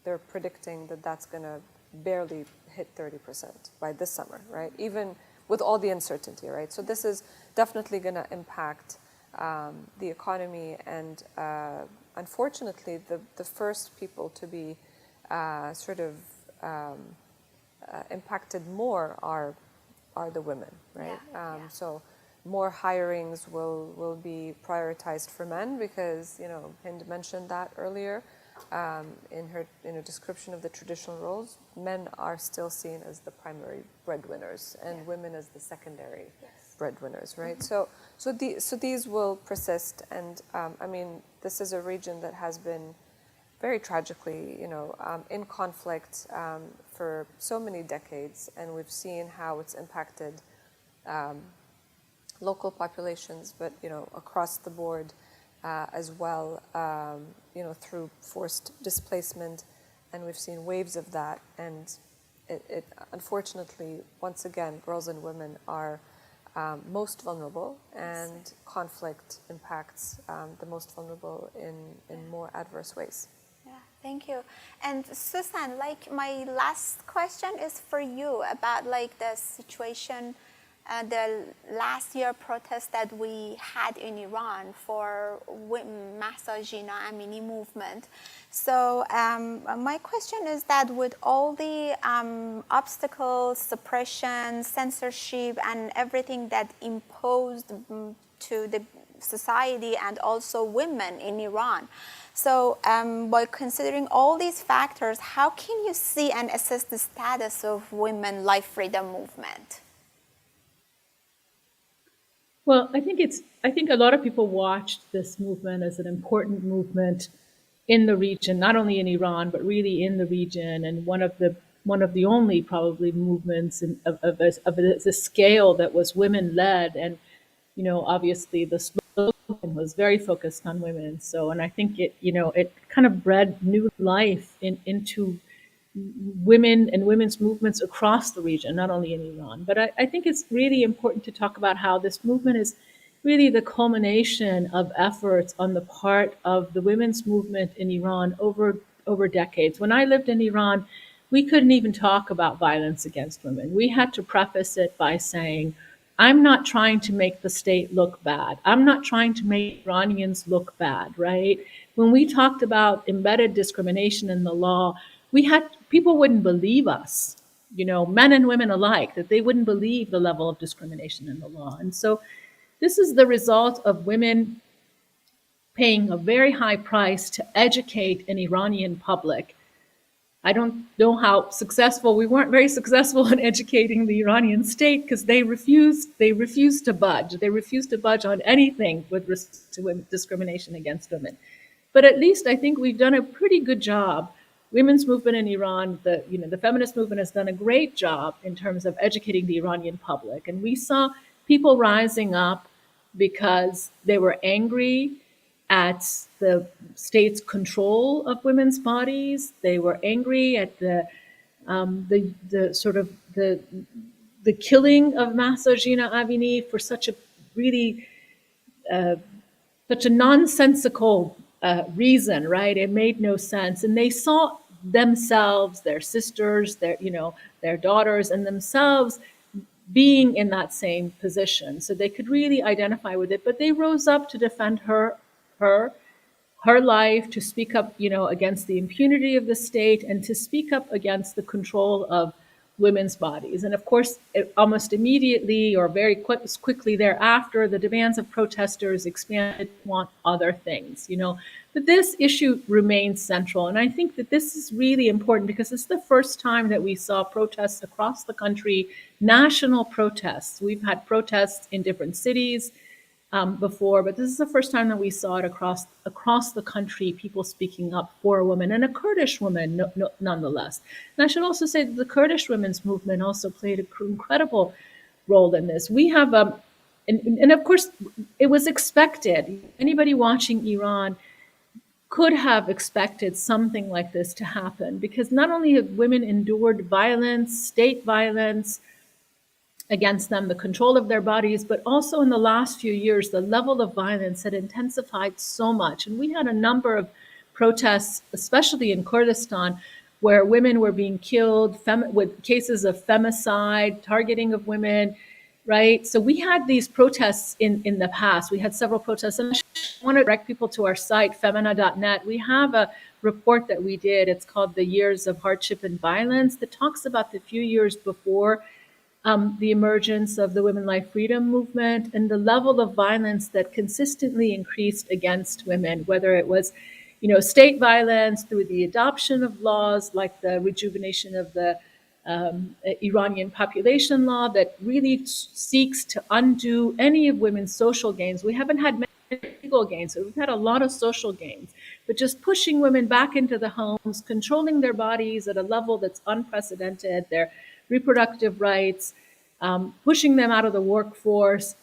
They're predicting that that's going to barely hit 30% by this summer, right? Even with all the uncertainty, right? So this is definitely going to impact the economy, and unfortunately, the first people to be impacted more are the women, right? So more hirings will be prioritized for men because Hind mentioned that earlier in her description of the traditional roles. Men are still seen as the primary breadwinners, and women as the secondary breadwinners, right? So these will persist, and I mean, this is a region that has been very tragically, in conflict for so many decades, and we've seen how it's impacted local populations, but across the board as well, through forced displacement, and we've seen waves of that, and it unfortunately, once again, girls and women are most vulnerable, and conflict impacts the most vulnerable in more adverse ways. Yeah, thank you. And Susan, my last question is for you about the situation, the last year protest that we had in Iran for Mahsa Jina Amini movement. So my question is that with all the obstacles, suppression, censorship, and everything that imposed to the society and also women in Iran, so by considering all these factors, how can you see and assess the status of women life freedom movement? Well, I think a lot of people watched this movement as an important movement in the region, not only in Iran, but really in the region, and one of the only probably movements of a scale that was women led, and obviously the slogan was very focused on women. So, and I think it kind of bred new life into women and women's movements across the region, not only in Iran. But I think it's really important to talk about how this movement is really the culmination of efforts on the part of the women's movement in Iran over decades. When I lived in Iran, we couldn't even talk about violence against women. We had to preface it by saying, I'm not trying to make the state look bad. I'm not trying to make Iranians look bad, right? When we talked about embedded discrimination in the law, people wouldn't believe us, men and women alike, that they wouldn't believe the level of discrimination in the law. And so this is the result of women paying a very high price to educate an Iranian public. I don't know how successful, we weren't very successful in educating the Iranian state because they refused to budge. They refused to budge on anything with respect to discrimination against women. But at least I think we've done a pretty good job. Women's movement in Iran, the feminist movement has done a great job in terms of educating the Iranian public. And we saw people rising up because they were angry at the state's control of women's bodies. They were angry at the killing of Mahsa Jina Amini for such a nonsensical reason, right? It made no sense. And they saw themselves, their sisters, their daughters, and themselves being in that same position. So they could really identify with it, but they rose up to defend her life, to speak up, against the impunity of the state, and to speak up against the control of women's bodies. And of course, almost immediately or very quickly thereafter, the demands of protesters expanded to want other things, But this issue remains central. And I think that this is really important because it's the first time that we saw protests across the country, national protests. We've had protests in different cities before, but this is the first time that we saw it across the country, people speaking up for a woman, and a Kurdish woman nonetheless. And I should also say that the Kurdish women's movement also played an incredible role in this. We have, and of course, it was expected. Anybody watching Iran could have expected something like this to happen because not only have women endured violence, state violence, against them, the control of their bodies, but also in the last few years, the level of violence had intensified so much. And we had a number of protests, especially in Kurdistan, where women were being killed with cases of femicide, targeting of women, right? So we had these protests in the past. We had several protests. And I want to direct people to our site, femina.net. We have a report that we did. It's called The Years of Hardship and Violence that talks about the few years before the emergence of the Women Life Freedom movement and the level of violence that consistently increased against women, whether it was, state violence through the adoption of laws like the rejuvenation of the Iranian population law that really seeks to undo any of women's social gains. We haven't had many legal gains, so we've had a lot of social gains, but just pushing women back into the homes, controlling their bodies at a level that's unprecedented, their reproductive rights, pushing them out of the workforce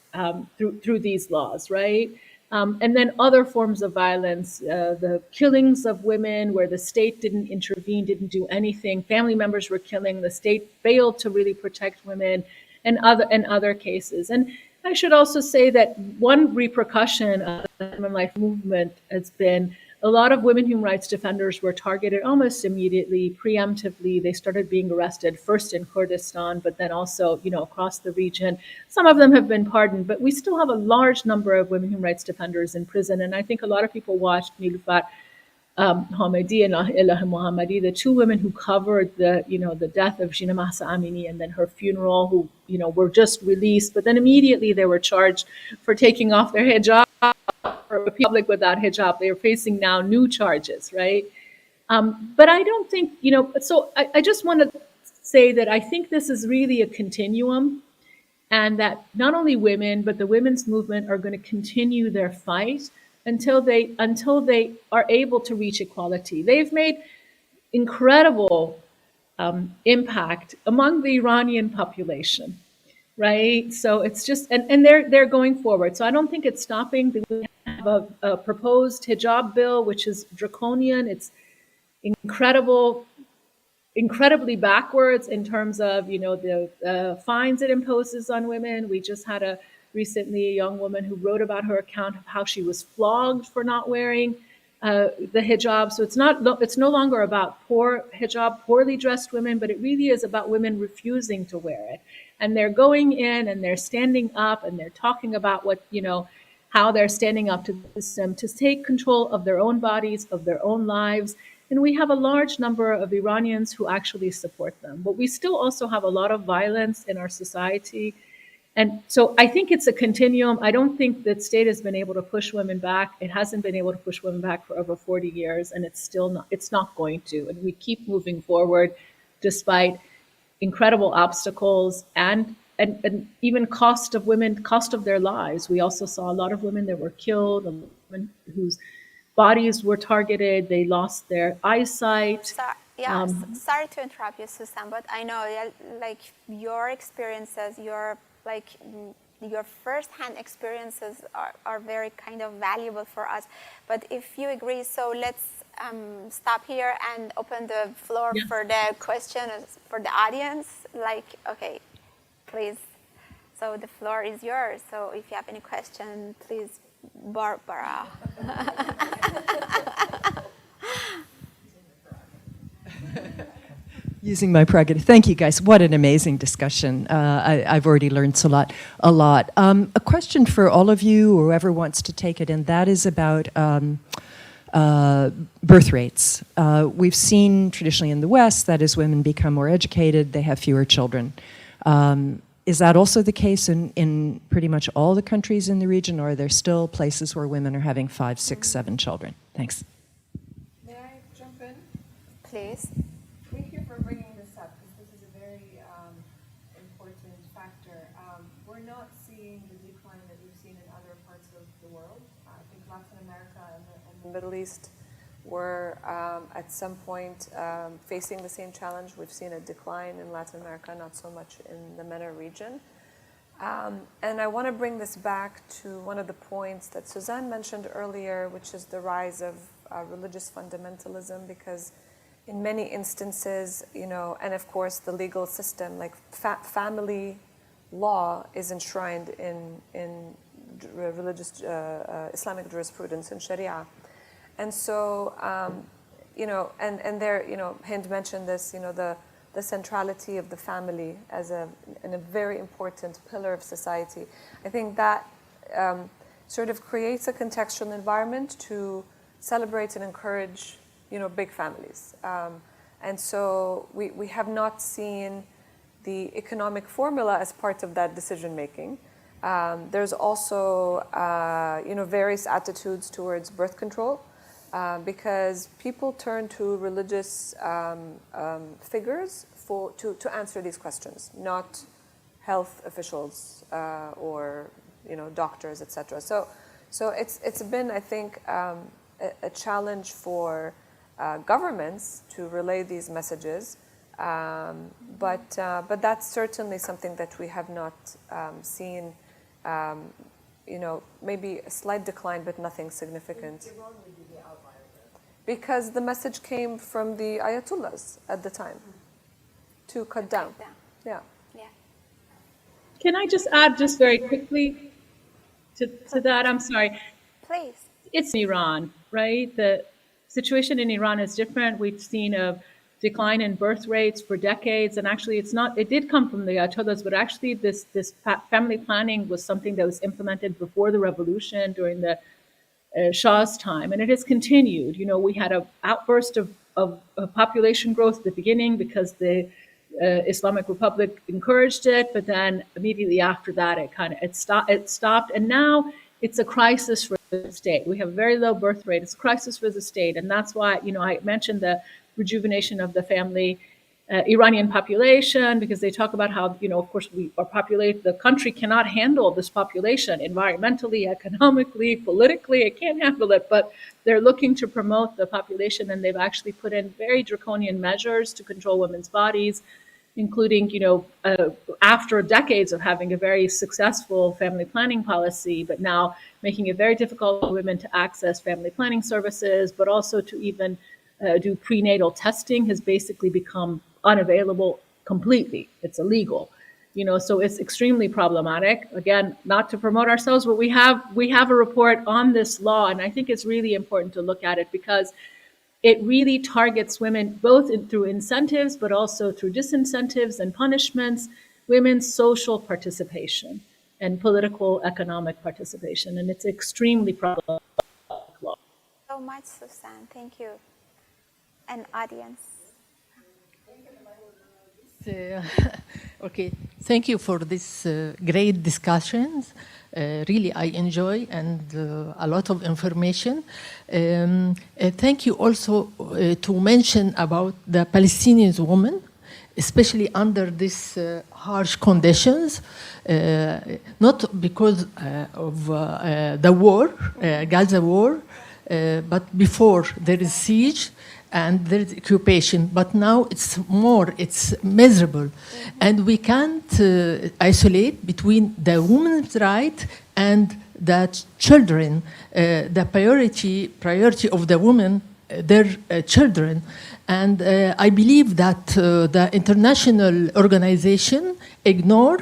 through these laws, right? And then other forms of violence, the killings of women where the state didn't intervene, didn't do anything. Family members were killing, the state failed to really protect women, and other cases. And I should also say that one repercussion of the Women Life movement has been a lot of women human rights defenders were targeted almost immediately, preemptively. They started being arrested first in Kurdistan, but then also, across the region. Some of them have been pardoned, but we still have a large number of women human rights defenders in prison. And I think a lot of people watched Nilufar Hamedi and Ilham Mohammadi, the two women who covered the death of Jina Mahsa Amini and then her funeral, who, were just released, but then immediately they were charged for taking off their hijab. For a public without hijab, they are facing now new charges, right? But I don't think, so I just want to say that I think this is really a continuum and that not only women, but the women's movement are going to continue their fight until they are able to reach equality. They've made incredible impact among the Iranian population, right? So it's just, and they're going forward. So I don't think it's stopping. We have a proposed hijab bill, which is draconian. It's incredibly backwards in terms of, the fines it imposes on women. We just had recently a young woman who wrote about her account of how she was flogged for not wearing the hijab. So it's no longer about poor hijab, poorly dressed women, but it really is about women refusing to wear it. And they're going in and they're standing up and they're talking about how they're standing up to the system to take control of their own bodies, of their own lives. And we have a large number of Iranians who actually support them. But we still also have a lot of violence in our society. And so I think it's a continuum. I don't think that state has been able to push women back. It hasn't been able to push women back for over 40 years, and it's not going to. And we keep moving forward despite incredible obstacles and even cost of their lives. We also saw a lot of women that were killed, women whose bodies were targeted, they lost their eyesight. Sorry to interrupt you, Susan, but I know your experiences, your first-hand experiences are very kind of valuable for us. But if you agree, so let's stop here and open the floor for the questions for the audience. Okay, please. So the floor is yours. So if you have any question, please, Barbara. Using my prerogative. Thank you, guys. What an amazing discussion. I've already learned a lot. A question for all of you, or whoever wants to take it, and that is about birth rates. We've seen traditionally in the West that as women become more educated, they have fewer children. Is that also the case in pretty much all the countries in the region, or are there still places where women are having 5, 6, 7 children? Thanks. May I jump in? Please. Thank you for bringing this up, because this is a very important factor. We're not seeing the decline that we've seen in other parts of the world. I think Latin America and the Middle East were at some point facing the same challenge. We've seen a decline in Latin America, not so much in the MENA region. And I want to bring this back to one of the points that Suzanne mentioned earlier, which is the rise of religious fundamentalism, because in many instances, you know, and of course the legal system, like family law is enshrined in religious Islamic jurisprudence and Sharia. And so, you know, and there, you know, Hind mentioned this, you know, the centrality of the family as a very important pillar of society. I think that sort of creates a contextual environment to celebrate and encourage, you know, big families. And so we have not seen the economic formula as part of that decision making. There's also, you know, various attitudes towards birth control. Because people turn to religious figures to answer these questions, not health officials or, you know, doctors, etc. So it's been, I think, a challenge for governments to relay these messages, but that's certainly something that we have not seen. You know, maybe a slight decline, but nothing significant. Because the message came from the Ayatollahs at the time to cut down. Yeah. Yeah. Can I just add just very quickly to that? I'm sorry. Please. It's Iran, right? The situation in Iran is different. We've seen a decline in birth rates for decades, and actually it did come from the Ayatollahs, but actually this family planning was something that was implemented before the revolution during the Shah's time, and it has continued. You know, we had an outburst of population growth at the beginning because the Islamic Republic encouraged it, but then immediately after that, it stopped, and now it's a crisis for the state. We have a very low birth rate. It's a crisis for the state, and that's why, you know, I mentioned the rejuvenation of the family Iranian population, because they talk about how, you know, of course, the country cannot handle this population environmentally, economically, politically, it can't handle it, but they're looking to promote the population, and they've actually put in very draconian measures to control women's bodies, including, you know, after decades of having a very successful family planning policy, but now making it very difficult for women to access family planning services, but also to even do prenatal testing has basically become unavailable completely. It's illegal, you know, so it's extremely problematic. Again, not to promote ourselves, but we have a report on this law, and I think it's really important to look at it because it really targets women both through incentives, but also through disincentives and punishments, women's social participation and political economic participation, and it's extremely problematic law. So much, Suzanne. Thank you. And audience. Okay, thank you for this great discussions. Really, I enjoy and a lot of information. Thank you also to mention about the Palestinian women, especially under these harsh conditions, not because of the war, Gaza war, but before there is siege and there is occupation, but now it's miserable. And we can't isolate between the woman's right and the children, the priority of the women, their children. And I believe that the international organization ignore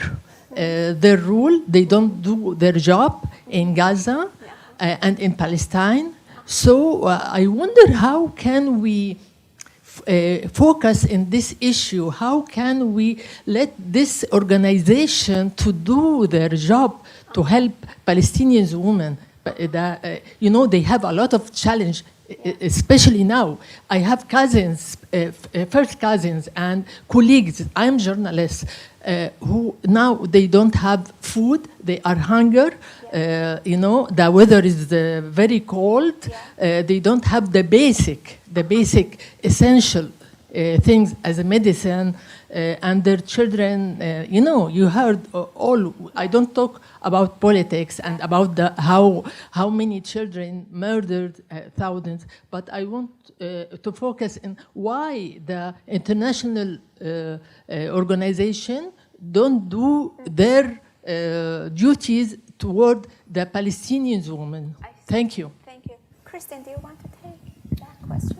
their rule. They don't do their job in Gaza and in Palestine. So I wonder how can we focus in this issue? How can we let this organization to do their job to help Palestinian women you know, they have a lot of challenge, especially now. I have cousins, first cousins and colleagues, I'm journalists, who now they don't have food, they are hunger, you know, the weather is very cold, they don't have the basic essential things as a medicine, and their children, you know, you heard all, I don't talk about politics and about how many children murdered, thousands, but I want to focus on why the international organization don't do their duties toward the Palestinian women. Thank you. Thank you. Kristen, do you want to take that question?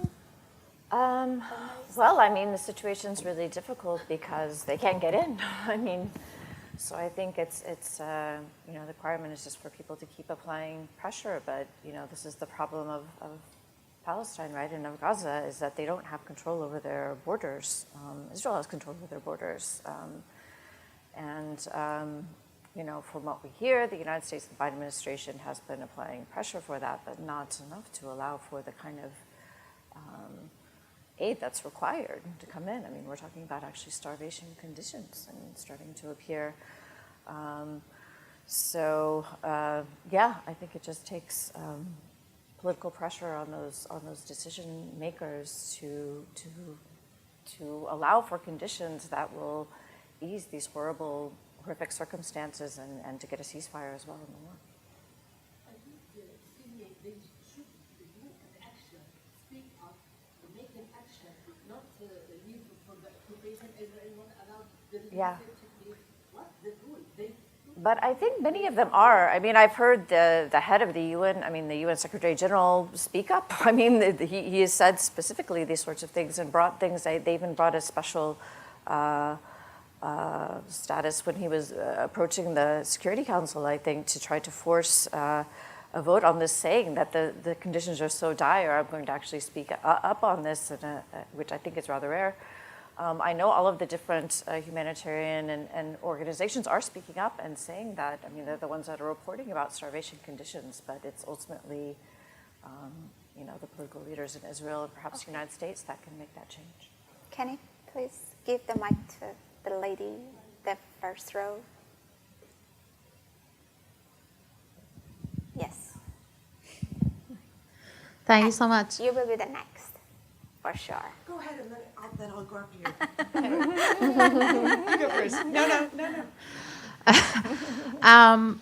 Well, I mean, the situation's really difficult because they can't get in. I mean, so I think it's you know, the requirement is just for people to keep applying pressure. But, you know, this is the problem of Palestine, right, and of Gaza, is that they don't have control over their borders. Israel has control over their borders. You know, from what we hear, the United States, the Biden administration has been applying pressure for that, but not enough to allow for the kind of aid that's required to come in. I mean, we're talking about actually starvation conditions and starting to appear. Yeah, I think it just takes political pressure on those decision makers to allow for conditions that will ease these horrific circumstances and to get a ceasefire as well in the war. Yeah. But I think many of them are. I mean, I've heard the head of the UN, I mean, the UN Secretary General speak up. I mean, he has said specifically these sorts of things and brought things, they even brought a special status when he was approaching the Security Council, I think, to try to force a vote on this, saying that the conditions are so dire, I'm going to actually speak up on this, which I think is rather rare. I know all of the different humanitarian and organizations are speaking up and saying that. I mean, they're the ones that are reporting about starvation conditions, but it's ultimately, you know, the political leaders in Israel and perhaps the United States that can make that change. Kenny, please give the mic to the lady, the first row. Yes. Thank you so much. You will be the next, for sure. Go ahead, and then I'll go after you. You go first. No.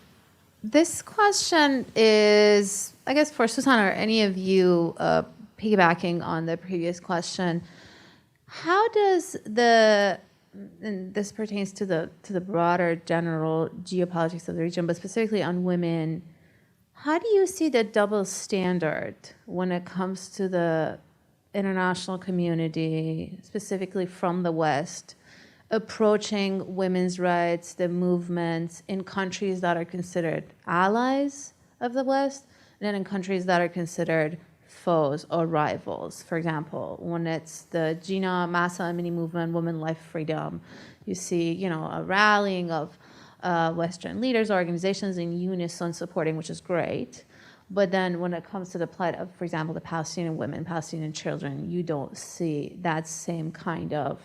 This question is, I guess, for Susan or any of you, piggybacking on the previous question. How does and this pertains to the broader general geopolitics of the region, but specifically on women, how do you see the double standard when it comes to the international community, specifically from the West, approaching women's rights, the movements in countries that are considered allies of the West, and then in countries that are considered foes or rivals? For example, when it's the Gina Massa Amini movement, Women, Life, Freedom, you see, you know, a rallying of Western leaders, organizations in unison supporting, which is great. But then when it comes to the plight of, for example, the Palestinian women, Palestinian children, you don't see that same kind of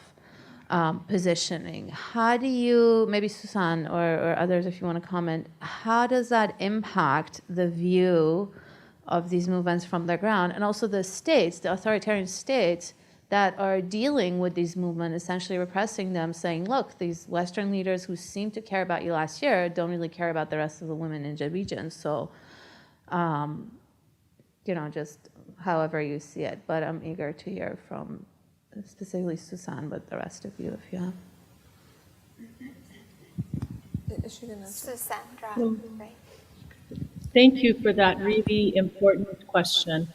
positioning. How do you, maybe Susan or others if you want to comment, how does that impact the view of these movements from the ground, and also the states, the authoritarian states that are dealing with these movements, essentially repressing them, saying, look, these Western leaders who seemed to care about you last year don't really care about the rest of the women in the region. So, you know, just however you see it. But I'm eager to hear from specifically Susan, but the rest of you, if you have. Is she gonna answer? Sandra, right. Thank you for that really important question.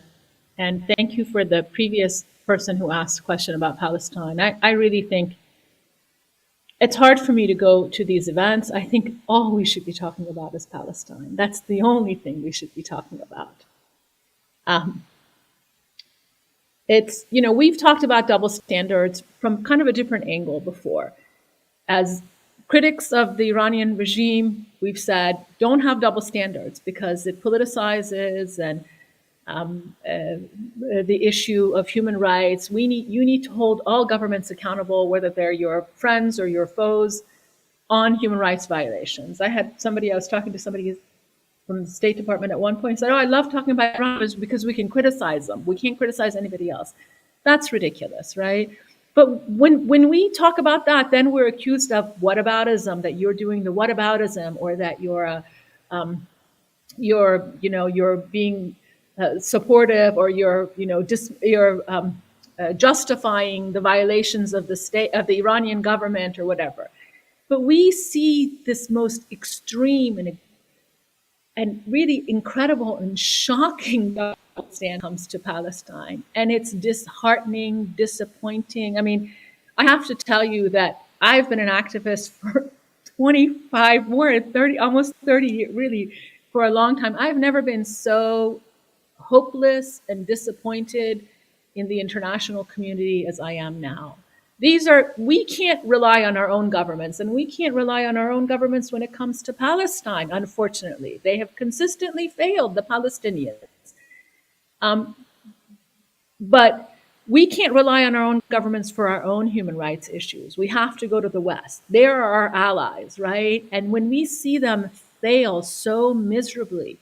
And thank you for the previous person who asked a question about Palestine. I really think it's hard for me to go to these events. I think all we should be talking about is Palestine. That's the only thing we should be talking about. It's, you know, we've talked about double standards from kind of a different angle before, as critics of the Iranian regime, we've said, don't have double standards because it politicizes and the issue of human rights. You need to hold all governments accountable, whether they're your friends or your foes, on human rights violations. I was talking to somebody from the State Department at one point, said, oh, I love talking about Iran because we can criticize them. We can't criticize anybody else. That's ridiculous, right? But when we talk about that, then we're accused of whataboutism, that you're doing the whataboutism, or that you're being supportive, or you're justifying the violations of the Iranian government or whatever. But we see this most extreme and really incredible and shocking stand comes to Palestine. And it's disheartening, disappointing. I mean, I have to tell you that I've been an activist for 25, more than 30, almost 30 years, really, for a long time. I've never been so hopeless and disappointed in the international community as I am now. We can't rely on our own governments, and we can't rely on our own governments when it comes to Palestine, unfortunately. They have consistently failed the Palestinians. But we can't rely on our own governments for our own human rights issues. We have to go to the West. They are our allies, right? And when we see them fail so miserably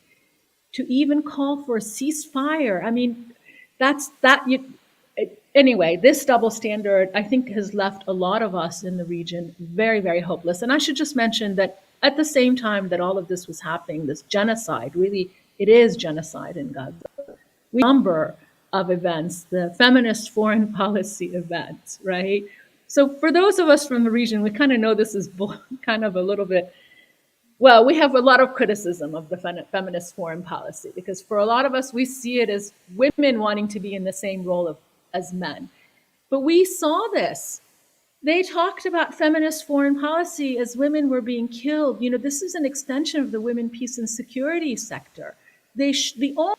to even call for a ceasefire, I mean, anyway, this double standard, I think, has left a lot of us in the region very, very hopeless. And I should just mention that at the same time that all of this was happening, this genocide, really, it is genocide in Gaza. We number of events, the feminist foreign policy events, right? So for those of us from the region, we kind of know this is kind of a little bit, well, we have a lot of criticism of the feminist foreign policy, because for a lot of us, we see it as women wanting to be in the same role as men. But we saw this. They talked about feminist foreign policy as women were being killed. You know, this is an extension of the women, peace, and security sector. The only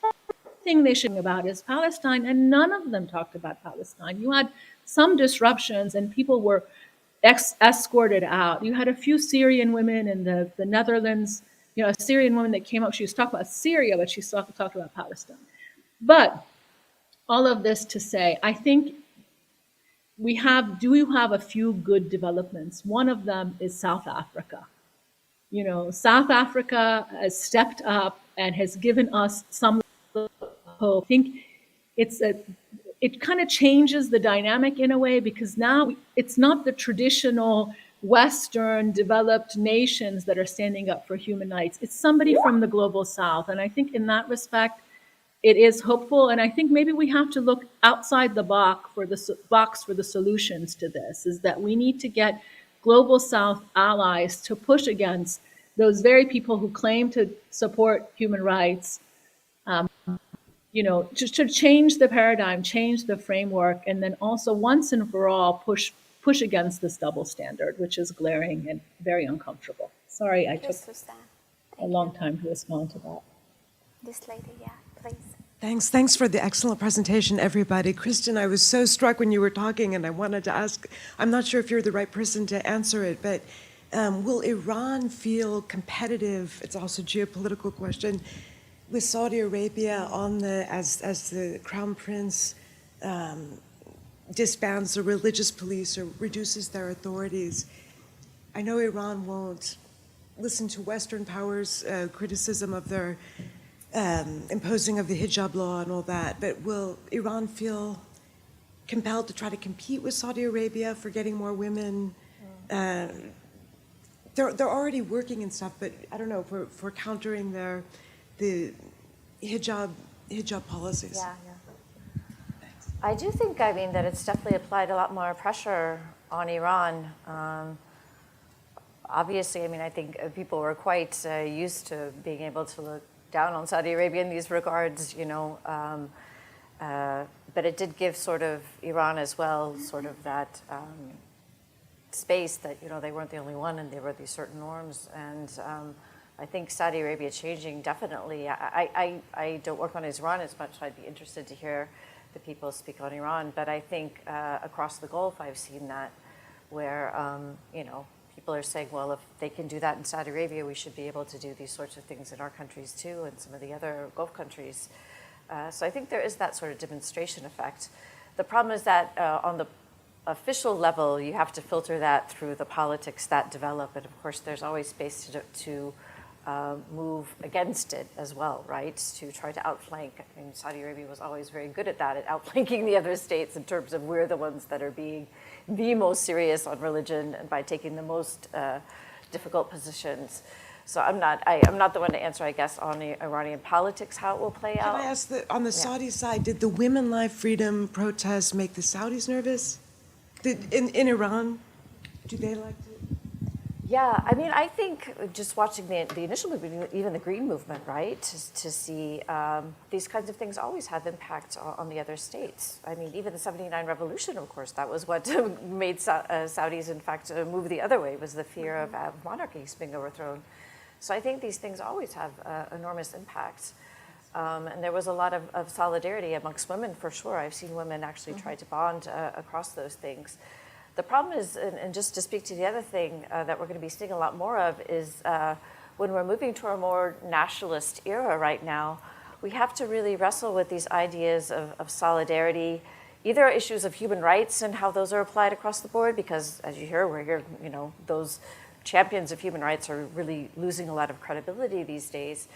thing they should know about is Palestine, and none of them talked about Palestine. You had some disruptions, and people were escorted out. You had a few Syrian women in the Netherlands, you know, a Syrian woman that came up. She was talking about Syria, but she talked about Palestine. But all of this to say, I think we have a few good developments. One of them is South Africa. You know, South Africa has stepped up and has given us some hope. I think it kind of changes the dynamic in a way, because now it's not the traditional Western developed nations that are standing up for human rights. It's somebody from the global South. And I think in that respect, it is hopeful. And I think maybe we have to look outside the box for the solutions to this, is that we need to get global South allies to push against those very people who claim to support human rights, you know, just to change the paradigm, change the framework, and then also once and for all push against this double standard, which is glaring and very uncomfortable. Sorry, I took a long time to respond to that. This lady, yeah, please. Thanks for the excellent presentation, everybody. Kristen, I was so struck when you were talking, and I wanted to ask, I'm not sure if you're the right person to answer it, but will Iran feel competitive? It's also a geopolitical question, with Saudi Arabia as the crown prince disbands the religious police or reduces their authorities. I know Iran won't listen to Western powers' criticism of their imposing of the hijab law and all that, but will Iran feel compelled to try to compete with Saudi Arabia for getting more women? They're already working and stuff, but I don't know, for countering the hijab policies. Yeah. I do think, I mean, that it's definitely applied a lot more pressure on Iran. Obviously, I mean, I think people were quite used to being able to look down on Saudi Arabia in these regards, you know, but it did give sort of Iran as well sort of that space that, you know, they weren't the only one and there were these certain norms. And I think Saudi Arabia changing, definitely. I don't work on Iran as much. I'd be interested to hear the people speak on Iran. But I think across the Gulf, I've seen that where, you know, people are saying, well, if they can do that in Saudi Arabia, we should be able to do these sorts of things in our countries too, and some of the other Gulf countries. So I think there is that sort of demonstration effect. The problem is that on the official level, you have to filter that through the politics that develop, and of course there's always space to move against it as well, right? To try to outflank. I mean, Saudi Arabia was always very good at that, at outflanking the other states in terms of we're the ones that are being the most serious on religion and by taking the most difficult positions. So I'm not the one to answer, I guess, on the Iranian politics, how it will play out. Can I ask, on the Saudi side, did the Women Life Freedom protests make the Saudis nervous? In Iran, do they like to? Yeah, I mean, I think just watching the initial movement, even the Green Movement, right, to see these kinds of things always have impact on the other states. I mean, even the '79 revolution, of course, that was what made Saudis, in fact, move the other way, was the fear of monarchies being overthrown. So I think these things always have enormous impact. And there was a lot of solidarity amongst women, for sure. I've seen women actually try to bond across those things. The problem is, and just to speak to the other thing that we're going to be seeing a lot more of, is when we're moving to a more nationalist era right now, we have to really wrestle with these ideas of solidarity, either issues of human rights and how those are applied across the board, because as you hear, we're here, you know, those champions of human rights are really losing a lot of credibility these days,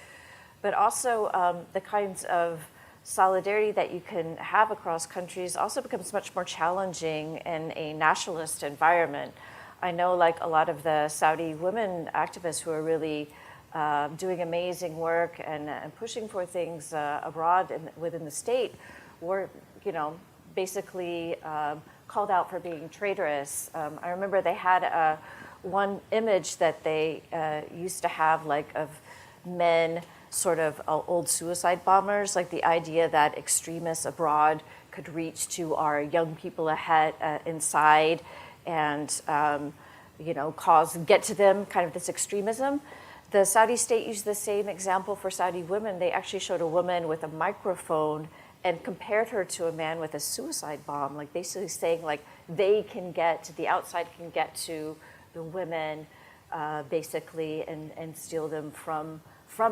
but also the kinds of solidarity that you can have across countries also becomes much more challenging in a nationalist environment. I know, like, a lot of the Saudi women activists who are really doing amazing work and pushing for things abroad and within the state were, you know, basically called out for being traitorous. I remember they had one image that they used to have, like, of men sort of old suicide bombers, like the idea that extremists abroad could reach to our young people ahead inside and you know, get to them, kind of this extremism. The Saudi state used the same example for Saudi women. They actually showed a woman with a microphone and compared her to a man with a suicide bomb, like basically saying, like, they can get to the outside, can get to the women basically and steal them from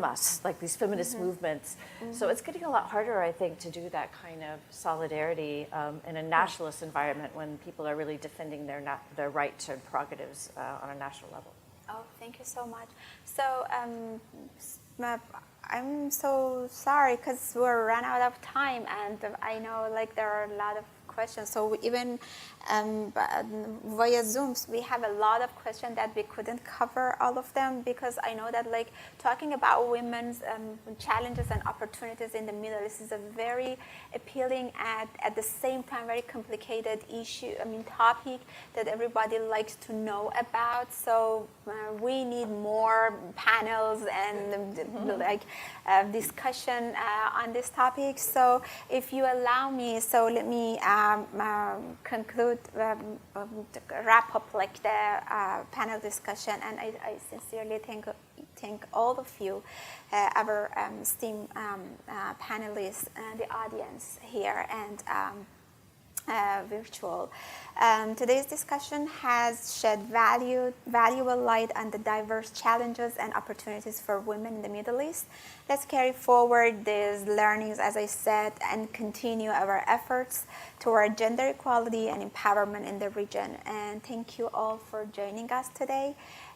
us, like these feminist movements. So it's getting a lot harder, I think, to do that kind of solidarity in a nationalist environment when people are really defending their right to prerogatives on a national level. Oh, thank you so much. So I'm so sorry because we're run out of time, and I know, like, there are a lot of questions. So even via Zooms, we have a lot of questions that we couldn't cover all of them, because I know that, like, talking about women's challenges and opportunities in the Middle East is a very appealing and at the same time very complicated topic that everybody likes to know about. So we need more panels and discussion on this topic. So if you allow me, so let me conclude, wrap up, like, the panel discussion, and I sincerely thank all of you, our esteemed panelists, the audience here, and virtual. Today's discussion has shed valuable light on the diverse challenges and opportunities for women in the Middle East. Let's carry forward these learnings, as I said, and continue our efforts toward gender equality and empowerment in the region. And thank you all for joining us today.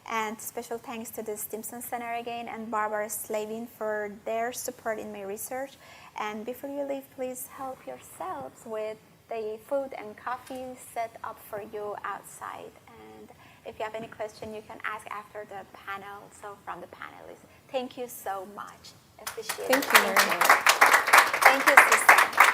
And special thanks to the Stimson Center again and Barbara Slavin for their support in my research. And before you leave, please help yourselves with the food and coffee set up for you outside. And if you have any question, you can ask after the panel, so from the panelists. Thank you so much. Appreciate it. Thank you, Mary. Thank you, Susan.